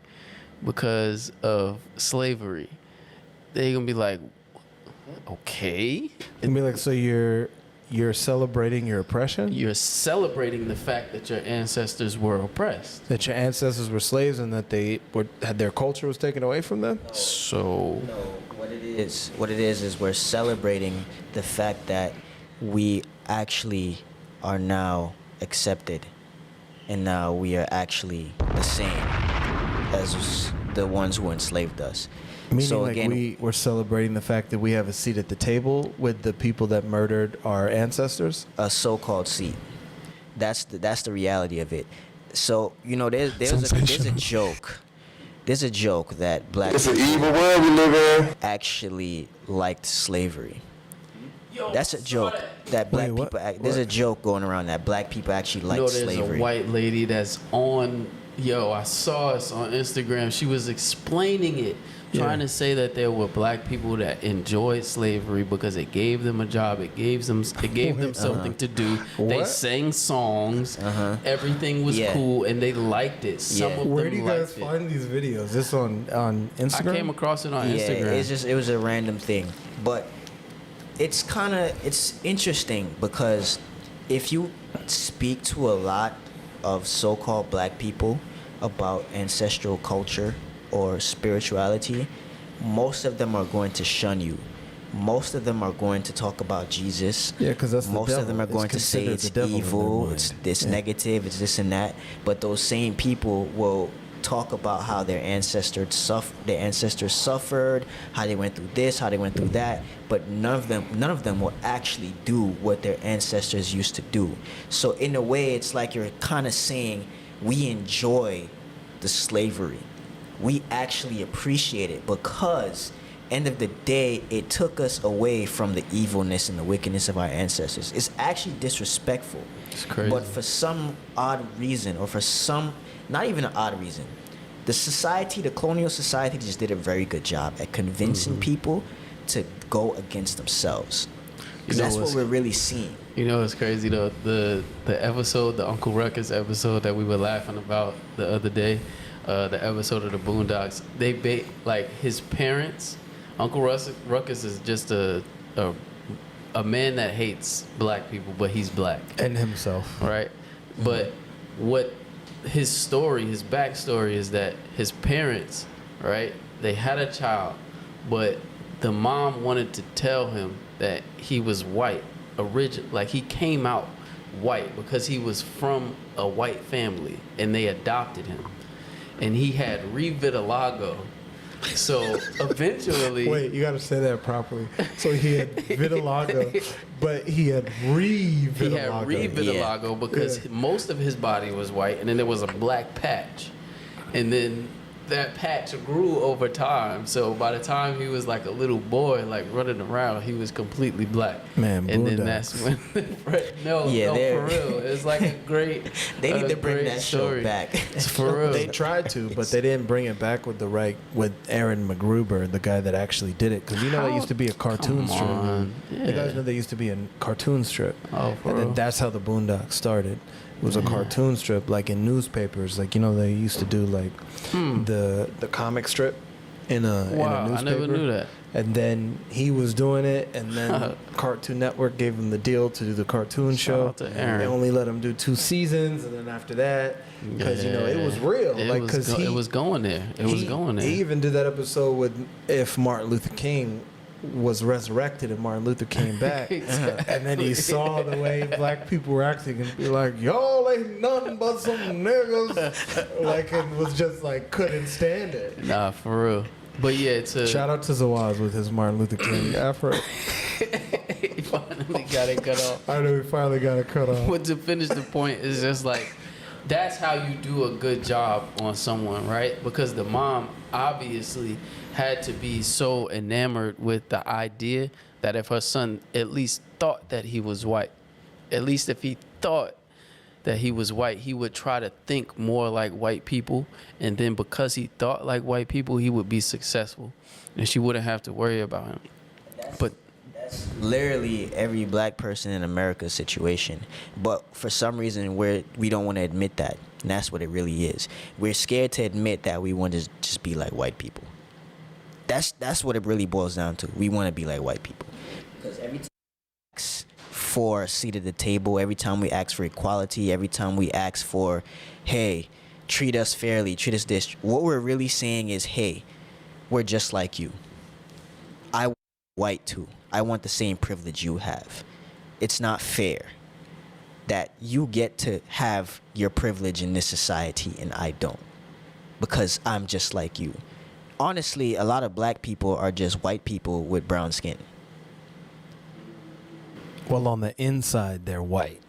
because of slavery. They're going to be like, okay. And be like, so you're celebrating your oppression? You're celebrating the fact that your ancestors were oppressed. That your ancestors were slaves and that they had their culture was taken away from them? So No, what it is we're celebrating the fact that we actually are now accepted, and now we are actually the same as the ones who enslaved us. Meaning, So like, again, we're celebrating the fact that we have a seat at the table with the people that murdered our ancestors? a so-called seat. That's the reality of it. So there's a Sensational. joke. There's a joke that black It's an people evil world we live in. actually liked slavery. Yo, That's a joke that black Wait, what? people. There's a joke going around that black people actually liked there's slavery. a white lady that's on. Yo, I saw us on Instagram. She was explaining it, trying to say that there were black people that enjoyed slavery because it gave them a job. It gave them something to do. They What? sang songs. Everything was Yeah. cool, and they liked it. Some Yeah. of Where them do you liked guys it. find these videos? This on I Instagram? came across it on Yeah, Instagram. it was a random thing, but it's interesting because if you speak to a lot of so-called black people about ancestral culture or spirituality, most of them are going to shun you. Most of them are going to talk about Jesus. Yeah, 'cause that's the most of devil. them are It's going to say considered it's the devil in their evil, mind. it's this Yeah. negative, it's this and that. But those same people will talk about how their ancestors suffered, how they went through this, how they went through that. But none of them will actually do what their ancestors used to do. So in a way, it's like you're kind of saying we enjoy the slavery. We actually appreciate it because end of the day, it took us away from the evilness and the wickedness of our ancestors. It's actually disrespectful. It's crazy. But for some odd reason, or for some, not even an odd reason, the colonial society just did a very good job at convincing people to go against themselves. You know That's what what's- we're really seeing. You know, it's crazy though. The episode, the Uncle Ruckus episode that we were laughing about the other day, the episode of the Boondocks. Like his parents. Uncle Ruckus is just a man that hates black people, but he's black, And himself. right? But what his backstory is that his parents, right? They had a child, but the mom wanted to tell him that he was white. Like he came out white because he was from a white family and they adopted him. And he had revitiligo. So eventually, Wait, you got to say that properly. So he had vitiligo, but he had revitiligo. he had revitiligo because Yeah. most of his body was white, and then there was a black patch, and then that patch grew over time. So by the time he was like a little boy, like running around, he was completely black. Man, and then Boondocks. that's when no, Yeah, for real, it's like a great. They need to bring great that story. show back. It's for real. They tried to, but they didn't bring it back with with Aaron McGruber, the guy that actually did it. Because you know that How- used to be a cartoon come strip. on. You Yeah. guys know there used to be a cartoon strip. Oh, for And real. then that's how the Boondocks started. It was a cartoon strip, like in newspapers. Like, they used to do like the comic strip in a Wow, I newspaper. never knew that. And then he was doing it, and then Cartoon Network gave him the deal to do the cartoon show. out to Aaron. They only let him do 2 seasons, and then after that, because it was real. It Like, was because it was going there. It was going there. He even did that episode with if Martin Luther King was resurrected and Martin Luther came back, and then he saw the way black people were acting and be like, "Y'all ain't nothing but some niggas," like, and was just like couldn't stand it. Nah, for real. But yeah, Shout out to Zawaz with his Martin Luther King afro. he finally got it cut off. I know we finally got it cut off. But to finish the point is just like that's how you do a good job on someone, right? Because the mom obviously had to be so enamored with the idea that if her son at least thought that he was white, at least if he thought that he was white, he would try to think more like white people, and then because he thought like white people, he would be successful, and she wouldn't have to worry about him. But that's literally every black person in America's situation. But for some reason, we don't want to admit that. And that's what it really is. We're scared to admit that we want to just be like white people. That's what it really boils down to. We want to be like white people. Because every time we ask for a seat at the table, every time we ask for equality, every time we ask for, hey, treat us fairly, treat us this, what we're really saying is, hey, we're just like you. I want white too. I want the same privilege you have. It's not fair that you get to have your privilege in this society and I don't, because I'm just like you. Honestly, a lot of black people are just white people with brown skin. Well, on the inside, they're white.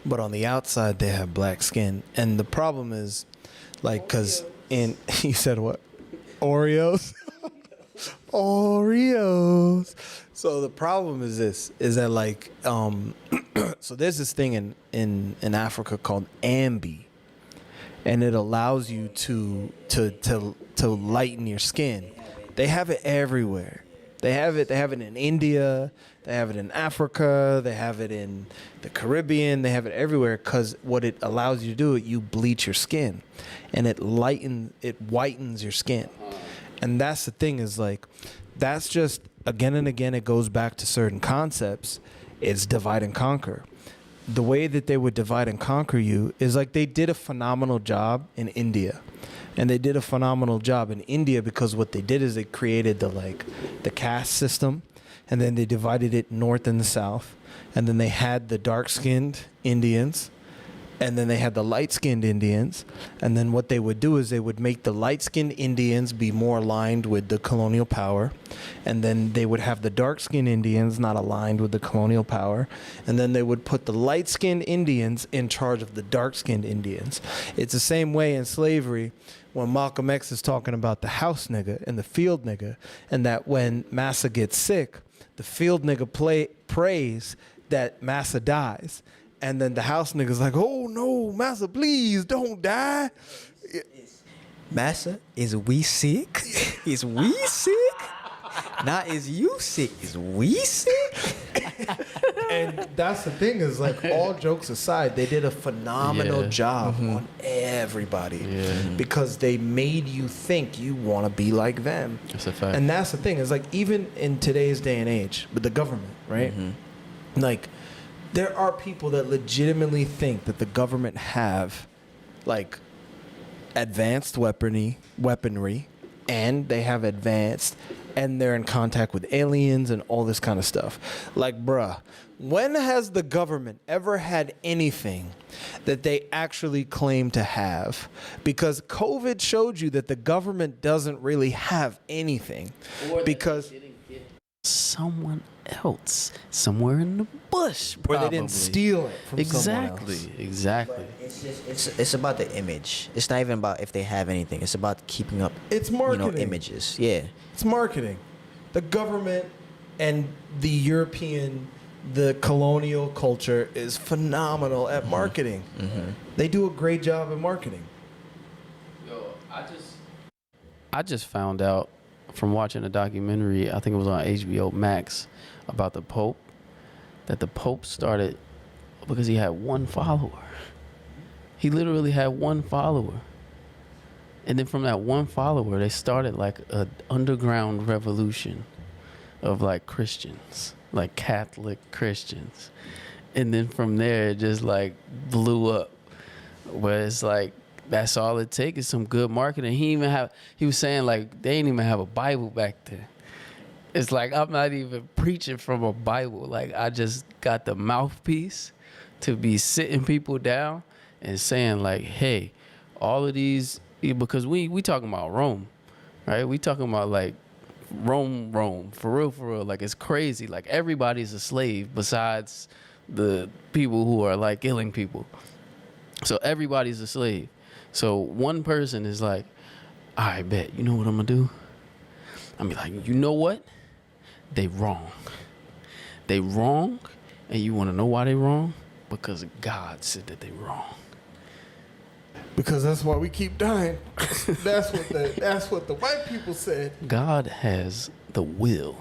But on the outside, they have black skin. And the problem is, like, because you said what? Oreos? Oreos. So the problem is this, is that, like, so there's this thing in Africa called ambi. And it allows you to lighten your skin. They have it everywhere. They have it in India, they have it in Africa, they have it in the Caribbean, they have it everywhere, because what it allows you to do, you bleach your skin and it whitens your skin. And that's the thing, is like, that's just, again and again, it goes back to certain concepts. It's divide and conquer. The way that they would divide and conquer you is like, they did a phenomenal job in India. And they did a phenomenal job in India because what they did is they created the caste system, and then they divided it north and the south, and then they had the dark-skinned Indians, and then they had the light-skinned Indians, and then what they would do is they would make the light-skinned Indians be more aligned with the colonial power, and then they would have the dark-skinned Indians not aligned with the colonial power, and then they would put the light-skinned Indians in charge of the dark-skinned Indians. It's the same way in slavery when Malcolm X is talking about the house nigga and the field nigga, and that when Massa gets sick, the field nigga prays that Massa dies. And then the house nigga's like, oh no, Massa, please don't die. Massa, is we sick? Is we sick? Not is you sick, is we sick? And that's the thing, is like, all jokes aside, they did a phenomenal job on everybody, because they made you think you want to be like them. That's a fact. And that's the thing, is like, even in today's day and age with the government, right? Like, there are people that legitimately think that the government have, like, advanced weaponry, and they have advanced, and they're in contact with aliens and all this kind of stuff. Like, bruh, when has the government ever had anything that they actually claim to have? Because COVID showed you that the government doesn't really have anything. Because someone else somewhere in the bush, probably. Or they didn't steal it from someone else. Exactly. It's about the image. It's not even about if they have anything. It's about keeping up. It's marketing. Images. Yeah. It's marketing. The government and the colonial culture is phenomenal at marketing. They do a great job at marketing. Yo, I just found out from watching a documentary, I think it was on HBO Max, about the Pope, that the Pope started because he had one follower. He literally had one follower. And then from that one follower, they started like an underground revolution of like Christians, like Catholic Christians. And then from there, it just like blew up. Where it's like, that's all it takes is some good marketing. He was saying like they didn't even have a Bible back then. It's like, I'm not even preaching from a Bible. Like, I just got the mouthpiece to be sitting people down and saying like, hey, all of these, because we talking about Rome, right? We talking about like Rome, for real. Like, it's crazy. Like, everybody's a slave besides the people who are like killing people. So everybody's a slave. So one person is like, all right, bet, you know what I'm gonna do? I'm be like, you know what? They wrong. And you wanna know why they wrong? because God said that they wrong. Because that's why we keep dying. That's what the white people said. God has the will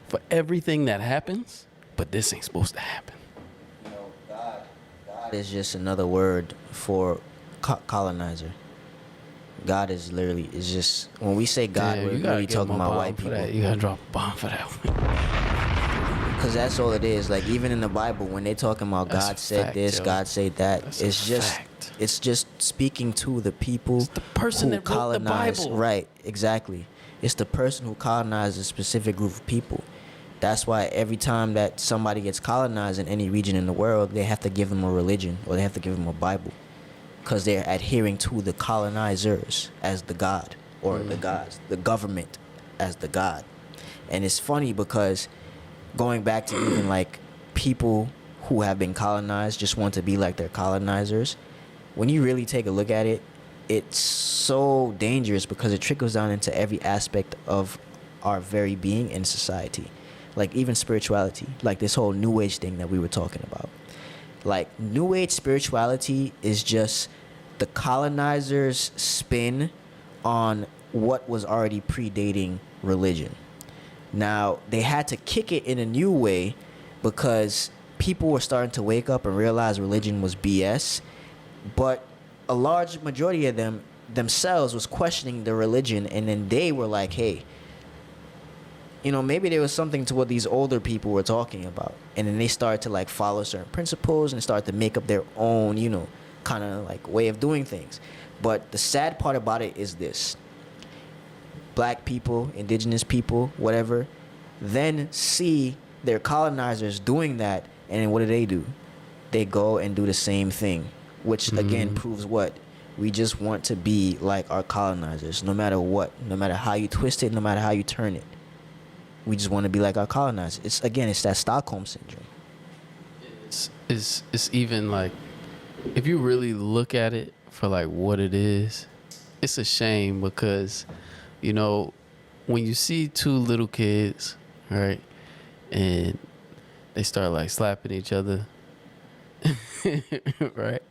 for everything that happens, but this ain't supposed to happen. God is just another word for colonizer. God is just, when we say God, Damn, we're you gotta really give talking him a about bomb white for people. that. You gotta drop a bomb for that one. Because that's all it is. Like, even in the Bible, when they talking about That's God a said fact, this, yo. God said that, That's a fact. it's just speaking to the people It's the person who that wrote the colonize. Bible. Right, exactly. It's the person who colonized a specific group of people. That's why every time that somebody gets colonized in any region in the world, they have to give them a religion or they have to give them a Bible, because they're adhering to the colonizers as the God, or the gods, the government as the God. And it's funny because going back to even like people who have been colonized just want to be like their colonizers. When you really take a look at it, it's so dangerous because it trickles down into every aspect of our very being in society. Like even spirituality, like this whole New Age thing that we were talking about. Like New Age spirituality is just the colonizers' spin on what was already predating religion. Now, they had to kick it in a new way because people were starting to wake up and realize religion was BS. But a large majority of them themselves was questioning the religion, and then they were like, hey, maybe there was something to what these older people were talking about. And then they started to like follow certain principles and start to make up their own, kind of like way of doing things. But the sad part about it is this. Black people, indigenous people, whatever, then see their colonizers doing that, and then what do? They go and do the same thing, which again proves what? We just want to be like our colonizers, no matter what, no matter how you twist it, no matter how you turn it. We just want to be like our colonizers. It's that Stockholm syndrome. It's even like, if you really look at it for like what it is, it's a shame because, when you see two little kids, right, and they start like slapping each other, right,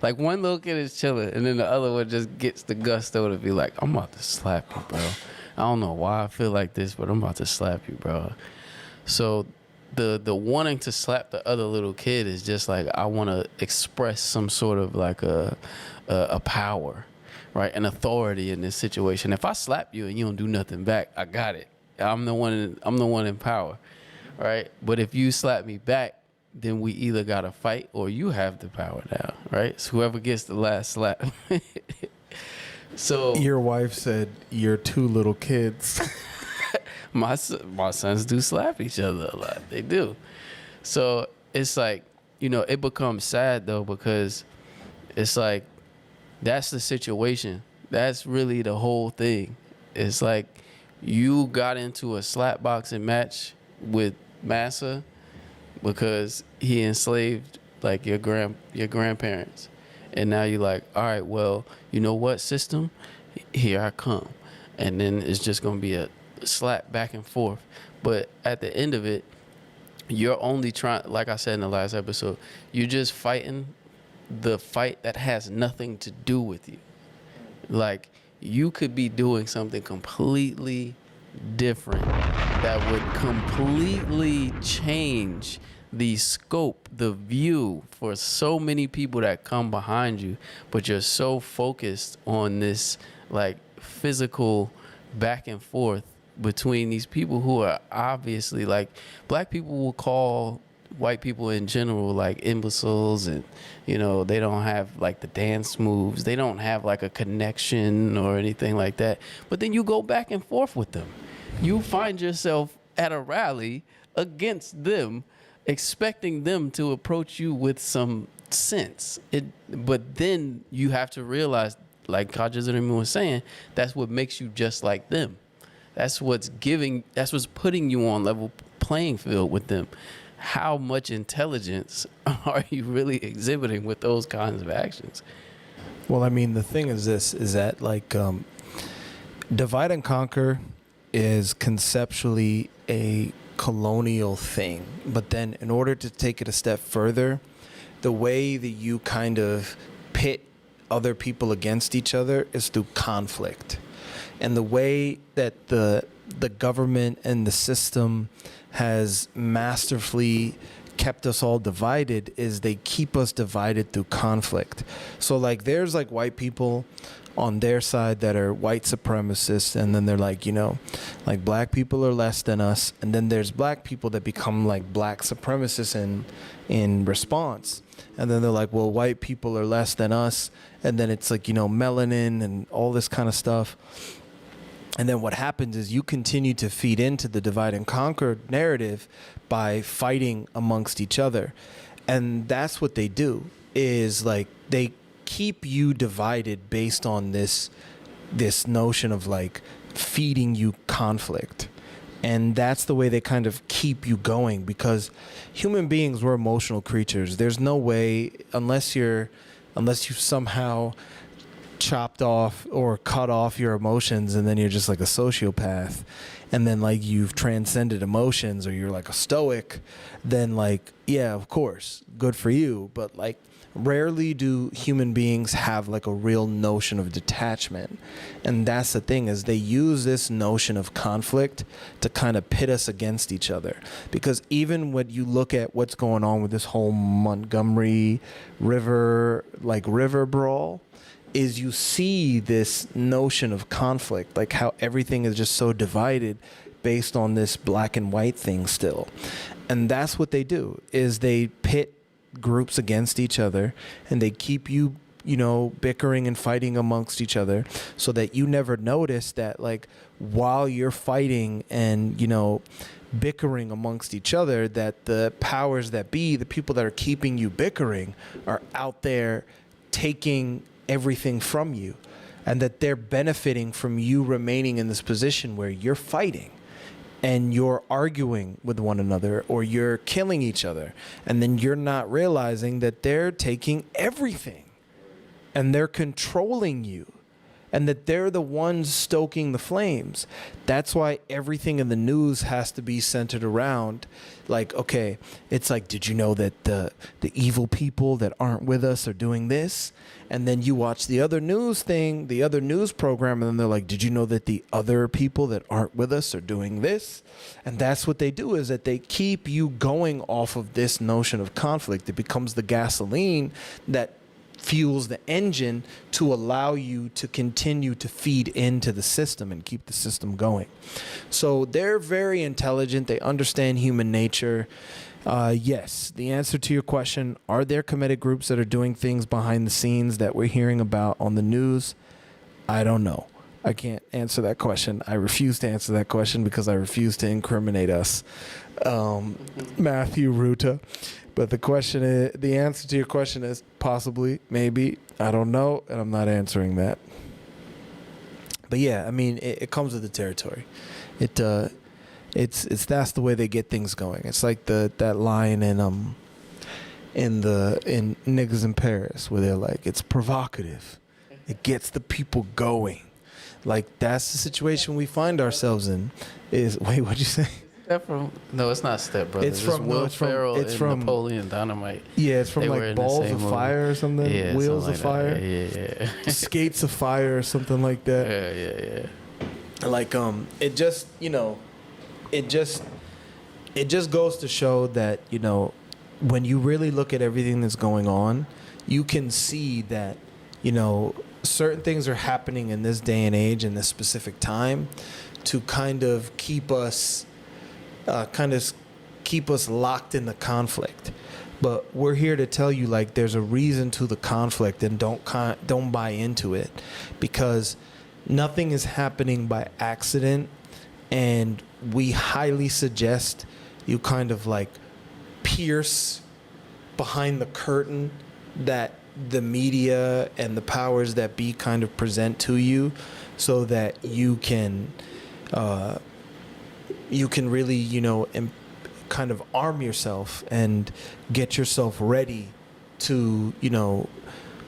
like one little kid is chilling, and then the other one just gets the gusto to be like, I'm about to slap you, bro. I don't know why I feel like this, but I'm about to slap you, bro. So the wanting to slap the other little kid is just like, I want to express some sort of like a power, right, an authority in this situation. If I slap you and you don't do nothing back, I got it. I'm the one in power, right? But if you slap me back, then we either got to fight or you have the power now, right? So whoever gets the last slap. So Your wife said you're two little kids. my sons do slap each other a lot. They do. So it's like, it becomes sad though, because it's like, that's the situation. That's really the whole thing. It's like you got into a slap boxing match with Massa because he enslaved like your grandparents. And now you're like, all right, well, you know what, system? Here I come. And then it's just going to be a slap back and forth. But at the end of it, you're only trying, like I said in the last episode, you're just fighting the fight that has nothing to do with you. Like, you could be doing something completely different that would completely change the scope, the view for so many people that come behind you, but you're so focused on this like physical back and forth between these people who are obviously like, black people will call white people in general like imbeciles, and they don't have like the dance moves, they don't have like a connection or anything like that. But then you go back and forth with them, you find yourself at a rally against them, expecting them to approach you with some sense. But then you have to realize, like Kagzrimen was saying, that's what makes you just like them. That's what's putting you on level playing field with them. How much intelligence are you really exhibiting with those kinds of actions? Well, I mean, the thing is that like divide and conquer is conceptually a colonial thing. But then in order to take it a step further, the way that you kind of pit other people against each other is through conflict. And the way that the government and the system has masterfully kept us all divided is they keep us divided through conflict. So like there's like white people on their side that are white supremacists, and then they're like, you know, like black people are less than us, and then there's black people that become like black supremacists in response, and then they're like, well, white people are less than us, and then it's like, you know, melanin and all this kind of stuff. And then what happens is you continue to feed into the divide and conquer narrative by fighting amongst each other. And that's what they do, is like they keep you divided based on this notion of like feeding you conflict. And that's the way they kind of keep you going, because human beings, we're emotional creatures. There's no way, unless you somehow chopped off or cut off your emotions and then you're just like a sociopath, and then like you've transcended emotions, or you're like a stoic, then like, yeah, of course, good for you. But like rarely do human beings have like a real notion of detachment. And that's the thing, is they use this notion of conflict to kind of pit us against each other. Because even when you look at what's going on with this whole Montgomery river brawl, is you see this notion of conflict, like how everything is just so divided based on this black and white thing still. And that's what they do, is they pit groups against each other, and they keep you, you know, bickering and fighting amongst each other, so that you never notice that, like, while you're fighting and, you know, bickering amongst each other, that the powers that be, the people that are keeping you bickering, are out there taking everything from you, and that they're benefiting from you remaining in this position where you're fighting and you're arguing with one another, or you're killing each other, and then you're not realizing that they're taking everything and they're controlling you, and that they're the ones stoking the flames. That's why everything in the news has to be centered around, like, okay, it's like, did you know that the evil people that aren't with us are doing this? And then you watch the other news thing, the other news program, and then they're like, did you know that the other people that aren't with us are doing this? And that's what they do, is that they keep you going off of this notion of conflict. It becomes the gasoline that fuels the engine to allow you to continue to feed into the system and keep the system going. So they're very intelligent. They understand human nature. Yes, the answer to your question, are there comedic groups that are doing things behind the scenes that we're hearing about on the news? I don't know. I can't answer that question. I refuse to answer that question because I refuse to incriminate us. Matthew Ruta. But the answer to your question is possibly, maybe, I don't know, and I'm not answering that. But yeah, I mean, it comes with the territory. It's that's the way they get things going. It's like that line in Niggas in Paris, where they're like, it's provocative, it gets the people going. Like, that's the situation we find ourselves in. Wait, what'd you say? No, it's not Step Brothers. It's from Will Ferrell it's and from Napoleon Dynamite. Yeah, it's from like Balls of Fire or something. Yeah, Wheels of Fire. Yeah. Skates of Fire or something like that. Yeah. Like it just, you know, it just goes to show that, you know, when you really look at everything that's going on, you can see that, you know, certain things are happening in this day and age, in this specific time, to kind of keep us locked in the conflict. But we're here to tell you, like, there's a reason to the conflict, and don't buy into it, because nothing is happening by accident. And we highly suggest you kind of like pierce behind the curtain that the media and the powers that be kind of present to you, so that you can really, you know, kind of arm yourself and get yourself ready to, you know,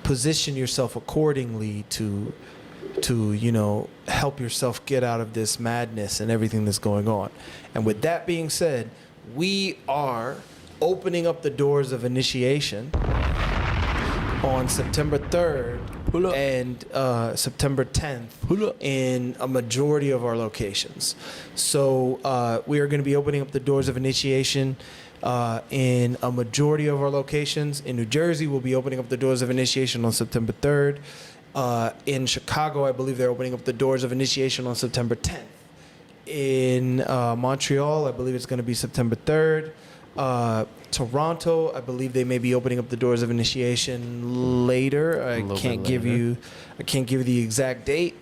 position yourself accordingly to help yourself get out of this madness and everything that's going on. And with that being said, we are opening up the doors of initiation on September 3rd and September 10th in a majority of our locations. So we are going to be opening up the doors of initiation in a majority of our locations. In New Jersey, we'll be opening up the doors of initiation on September 3rd. In Chicago, I believe they're opening up the doors of initiation on September 10th. In Montreal, I believe it's going to be September 3rd. Toronto, I believe they may be opening up the doors of initiation later. I can't give you the exact date.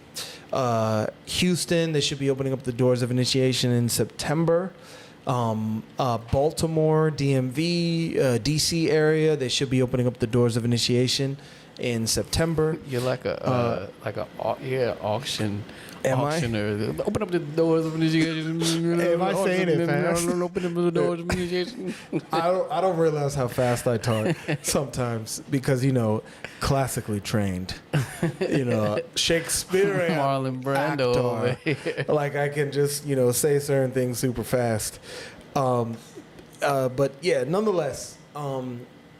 Houston, they should be opening up the doors of initiation in September. Baltimore, DMV, DC area, they should be opening up the doors of initiation in September. You're like a auction. Am I? Auctioneer. Open up the doors of initiation. Am I saying it fast? Open up the doors of initiation. I don't realize how fast I talk sometimes because, classically trained, Shakespearean Marlon Brando over actor. here. Like I can just, say certain things super fast. But yeah, nonetheless,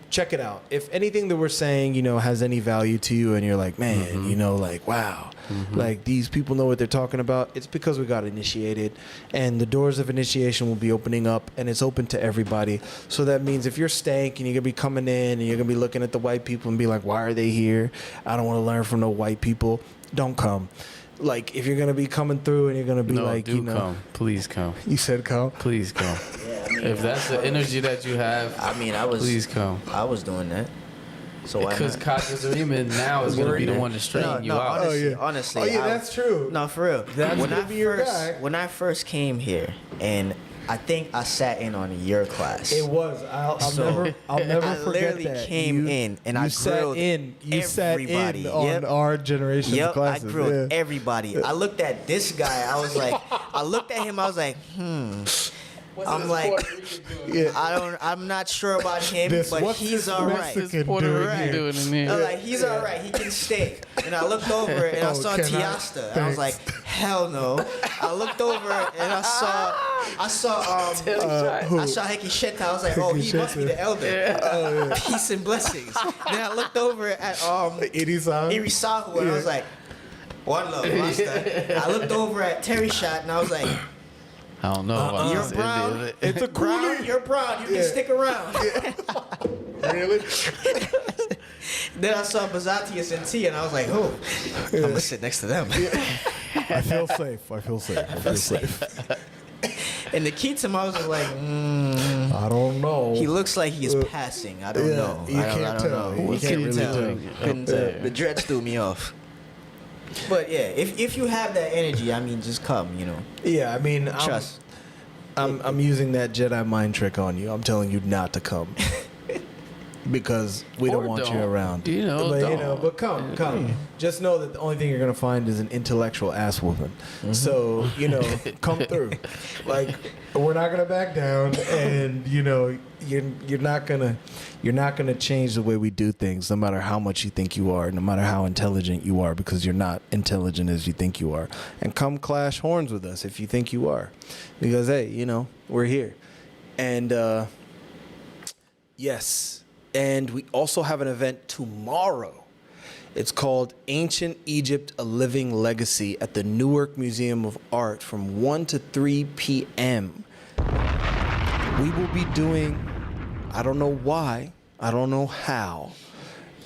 check it out. If anything that we're saying, has any value to you and you're like, man, wow, like these people know what they're talking about, it's because we got initiated and the doors of initiation will be opening up and it's open to everybody. So that means if you're stank and you're going to be coming in and you're going to be looking at the white people and be like, why are they here? I don't want to learn from no white people. Don't come. Like if you're going to be coming through and you're going to be come. Please come. You said come? Please come. If that's the energy that you have, please come. I was doing that. So why because not? Kagzrimen now is going to be the one to straighten you out. Honestly, Oh yeah, that's true. No, for real. That's gonna be your guy. When I first came here, and I think I sat in on your class. It was. I'll never I forget literally that. came in and I grilled everybody. On our generation's Yep, classes. I grilled everybody. I looked at this guy. I was like, I looked at him. I was like, I'm like, I'm not sure about him, but he's all right. Doing in here? I was like, he's all right. He can stay. And I looked over and I saw Tiasta. And I was like, hell no. I looked over and I saw Heki Sheta. I was like, oh, he must be the elder. Peace and blessings. Then I looked over at Irisahu and I was like, one love, master. I looked over at Terry Shot and I was like, I don't know about you're this brown. Indian. It's a Brown, you're brown. You can stick around. Really? Then I saw Bazatius and T, and I was like, oh, I'm gonna sit next to them. I feel safe. And the key to him, I was just like, I don't know. he looks like he's passing. I don't know. You I don't can't tell. know. You can't really tell. Couldn't tell. The dreads threw me off. But yeah, if you have that energy, I mean, just come, Yeah, I mean, Trust. I'm using that Jedi mind trick on you. I'm telling you not to come. Because we don't want you around. But come. Just know that the only thing you're gonna find is an intellectual ass whooping. So, come through. Like, we're not gonna back down, and you're not gonna change the way we do things, no matter how much you think you are, no matter how intelligent you are, because you're not intelligent as you think you are. And come clash horns with us if you think you are, because hey, we're here, and yes. And we also have an event tomorrow. It's called Ancient Egypt, A Living Legacy at the Newark Museum of Art from 1 to 3 p.m. We will be doing, I don't know why, I don't know how,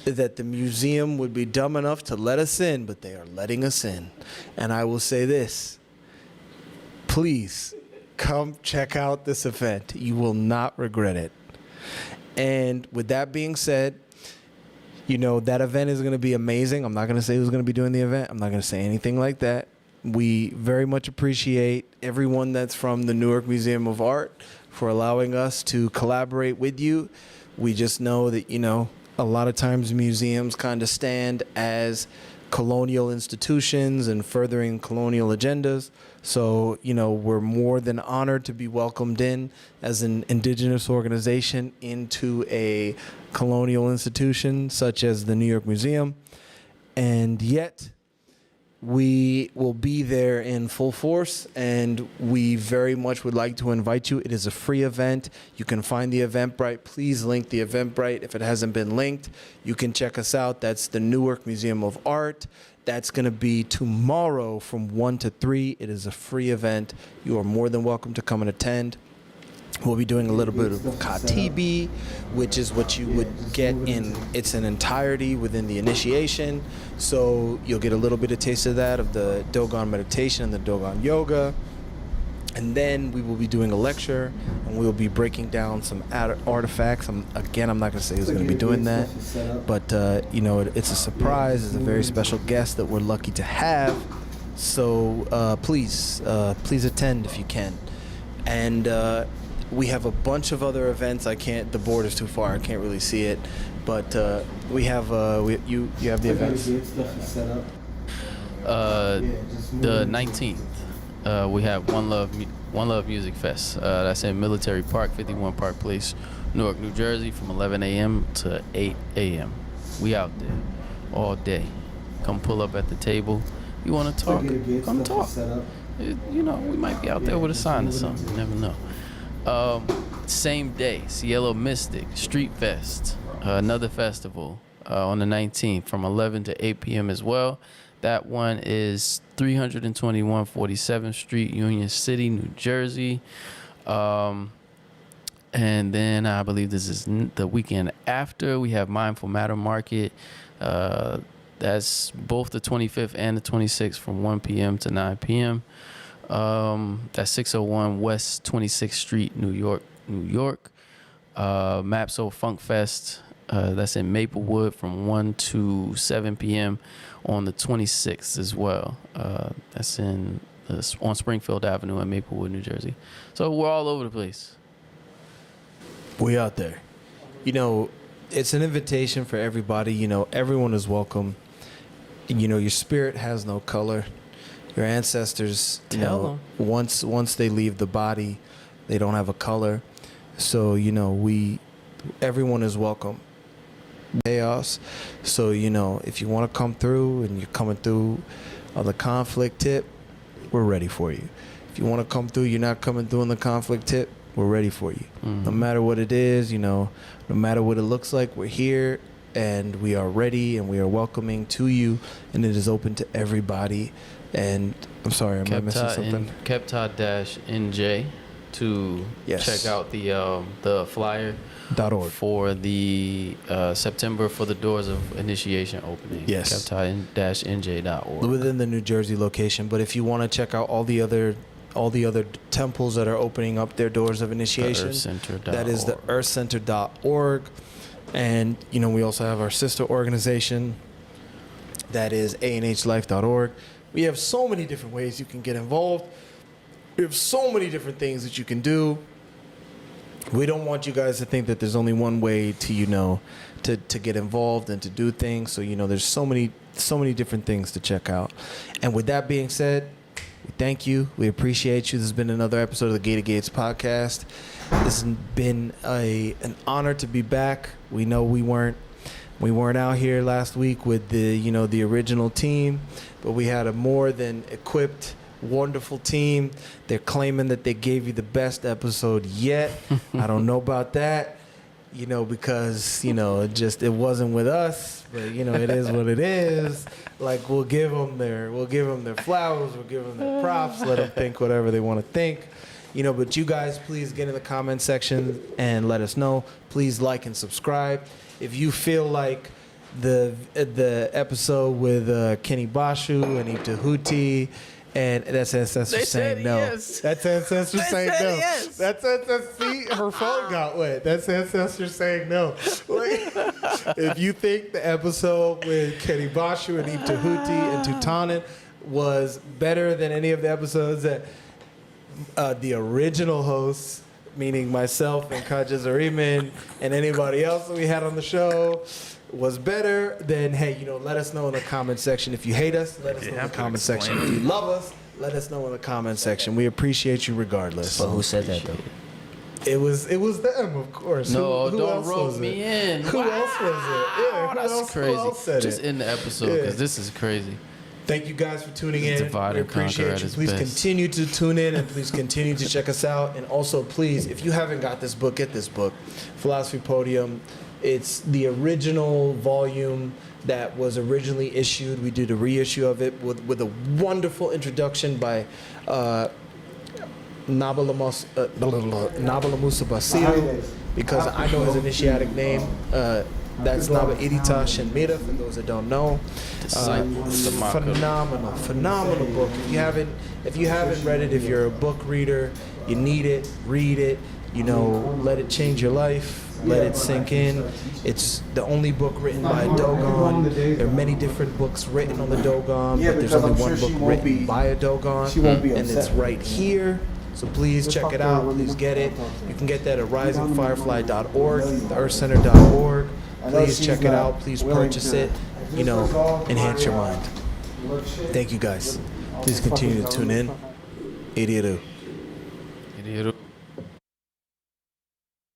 that the museum would be dumb enough to let us in, but they are letting us in. And I will say this, please come check out this event. You will not regret it. And with that being said, that event is going to be amazing. I'm not going to say who's going to be doing the event. I'm not going to say anything like that. We very much appreciate everyone that's from the Newark Museum of Art for allowing us to collaborate with you. We just know that, a lot of times museums kind of stand as colonial institutions and furthering colonial agendas. So, we're more than honored to be welcomed in as an indigenous organization into a colonial institution such as the New York Museum. And yet, We will be there in full force, and we very much would like to invite you. It is a free event. You can find the Eventbrite. Please link the Eventbrite if it hasn't been linked. You can check us out. That's the Newark Museum of Art. That's going to be tomorrow from 1 to 3. It is a free event. You are more than welcome to come and attend. We'll be doing a little bit of katibi, which is what you would get in its entirety within the initiation. So you'll get a little bit of taste of that, of the Dogon meditation and the Dogon yoga. And then we will be doing a lecture, and we'll be breaking down some artifacts. I'm not going to say who's going to be doing that, but it's a surprise. It's a very special guest that we're lucky to have. So please attend if you can. And we have a bunch of other events. The board is too far. I can't really see it, but we have you have the events. The 19th, we have One Love Music Fest. That's in Military Park, 51 Park Place, Newark, New Jersey, from 11 a.m. to 8 a.m. We out there all day. Come pull up at the table. You want to talk? Come talk. We might be out there with a sign or something. You never know. Same day, Cielo Mystic Street Fest, another festival on the 19th from 11 to 8 p.m. as well. That one is 321 47th Street, Union City, New Jersey. And then I believe this is the weekend after. We have Mindful Matter Market. That's both the 25th and the 26th from 1 p.m. to 9 p.m. That's 601 West 26th Street, New York. Mapso Funk Fest, that's in Maplewood from 1 to 7 p.m. on the 26th as well. That's on Springfield Avenue in Maplewood, New Jersey. So we're all over the place. We out there. It's an invitation for everybody. Everyone is welcome. Your spirit has no color. Your ancestors, once they leave the body, they don't have a color. So, everyone is welcome. Chaos. So, if you want to come through and you're coming through on the conflict tip, we're ready for you. If you want to come through, you're not coming through on the conflict tip, we're ready for you. Mm-hmm. No matter what it is, no matter what it looks like, we're here and we are ready and we are welcoming to you, and it is open to everybody. And I'm sorry, am I missing something? Kebtah-NJ to check out the flyer .org for the September for the doors of initiation opening. Yes. Kebtah-NJ.org. Within the New Jersey location. But if you want to check out all the other temples that are opening up their doors of initiation, that is the earthcenter.org. And we also have our sister organization, that is anhlife.org. We have so many different ways you can get involved. We have so many different things that you can do. We don't want you guys to think that there's only one way to to get involved and to do things. So there's so many different things to check out. And with that being said, we thank you. We appreciate you. This has been another episode of the Gated Gates podcast. This has been an honor to be back. We know we weren't out here last week with the original team, but we had a more than equipped, wonderful team. They're claiming that they gave you the best episode yet. I don't know about that, because it wasn't with us, but it is what it is. Like, we'll give them their flowers, we'll give them their props, let them think whatever they want to think. But you guys, please get in the comment section and let us know. Please like and subscribe. If you feel like the episode with Kenibashu and Itahuti, and that's ancestors saying no. Yes. That's ancestors saying no. Yes. That's ancestors. See, her phone got wet. That's ancestors saying no. If you think the episode with Kenibashu and Itahuti and Tutanen was better than any of the episodes that the original hosts, meaning myself and Kagzrimen and anybody else that we had on the show, was better, then hey, let us know in the comment section. If you hate us, let us know in the comment section. If you love us, let us know in the comment section. We appreciate you regardless. But who said that though? It was them, of course. No, who don't else rope was me it? in. Who else was it? Yeah, That's crazy. Just in the episode, because this is crazy. Thank you guys for tuning in. Divide We and conquer appreciate at you. its Please best. continue to tune in and please continue to check us out. And also, please, if you haven't got this book, get this book, Philosophy Podium. It's the original volume that was originally issued. We did a reissue of it with a wonderful introduction by Nabala Musa Basiru, because I know his initiatic name. That's Naba Irita Shenmira, for those that don't know. Disciple of the Maka. Phenomenal book. If you haven't read it, if you're a book reader, you need it, read it, let it change your life. Let it sink in. It's the only book written by a Dogon. There are many different books written on the Dogon, but there's only one book written by a Dogon, and it's right here. So please check it out. Please get it. You can get that at risingfirefly.org, theearthcenter.org. Please check it out. Please purchase it. Enhance your mind. Thank you guys. Please continue to tune in. Idiru.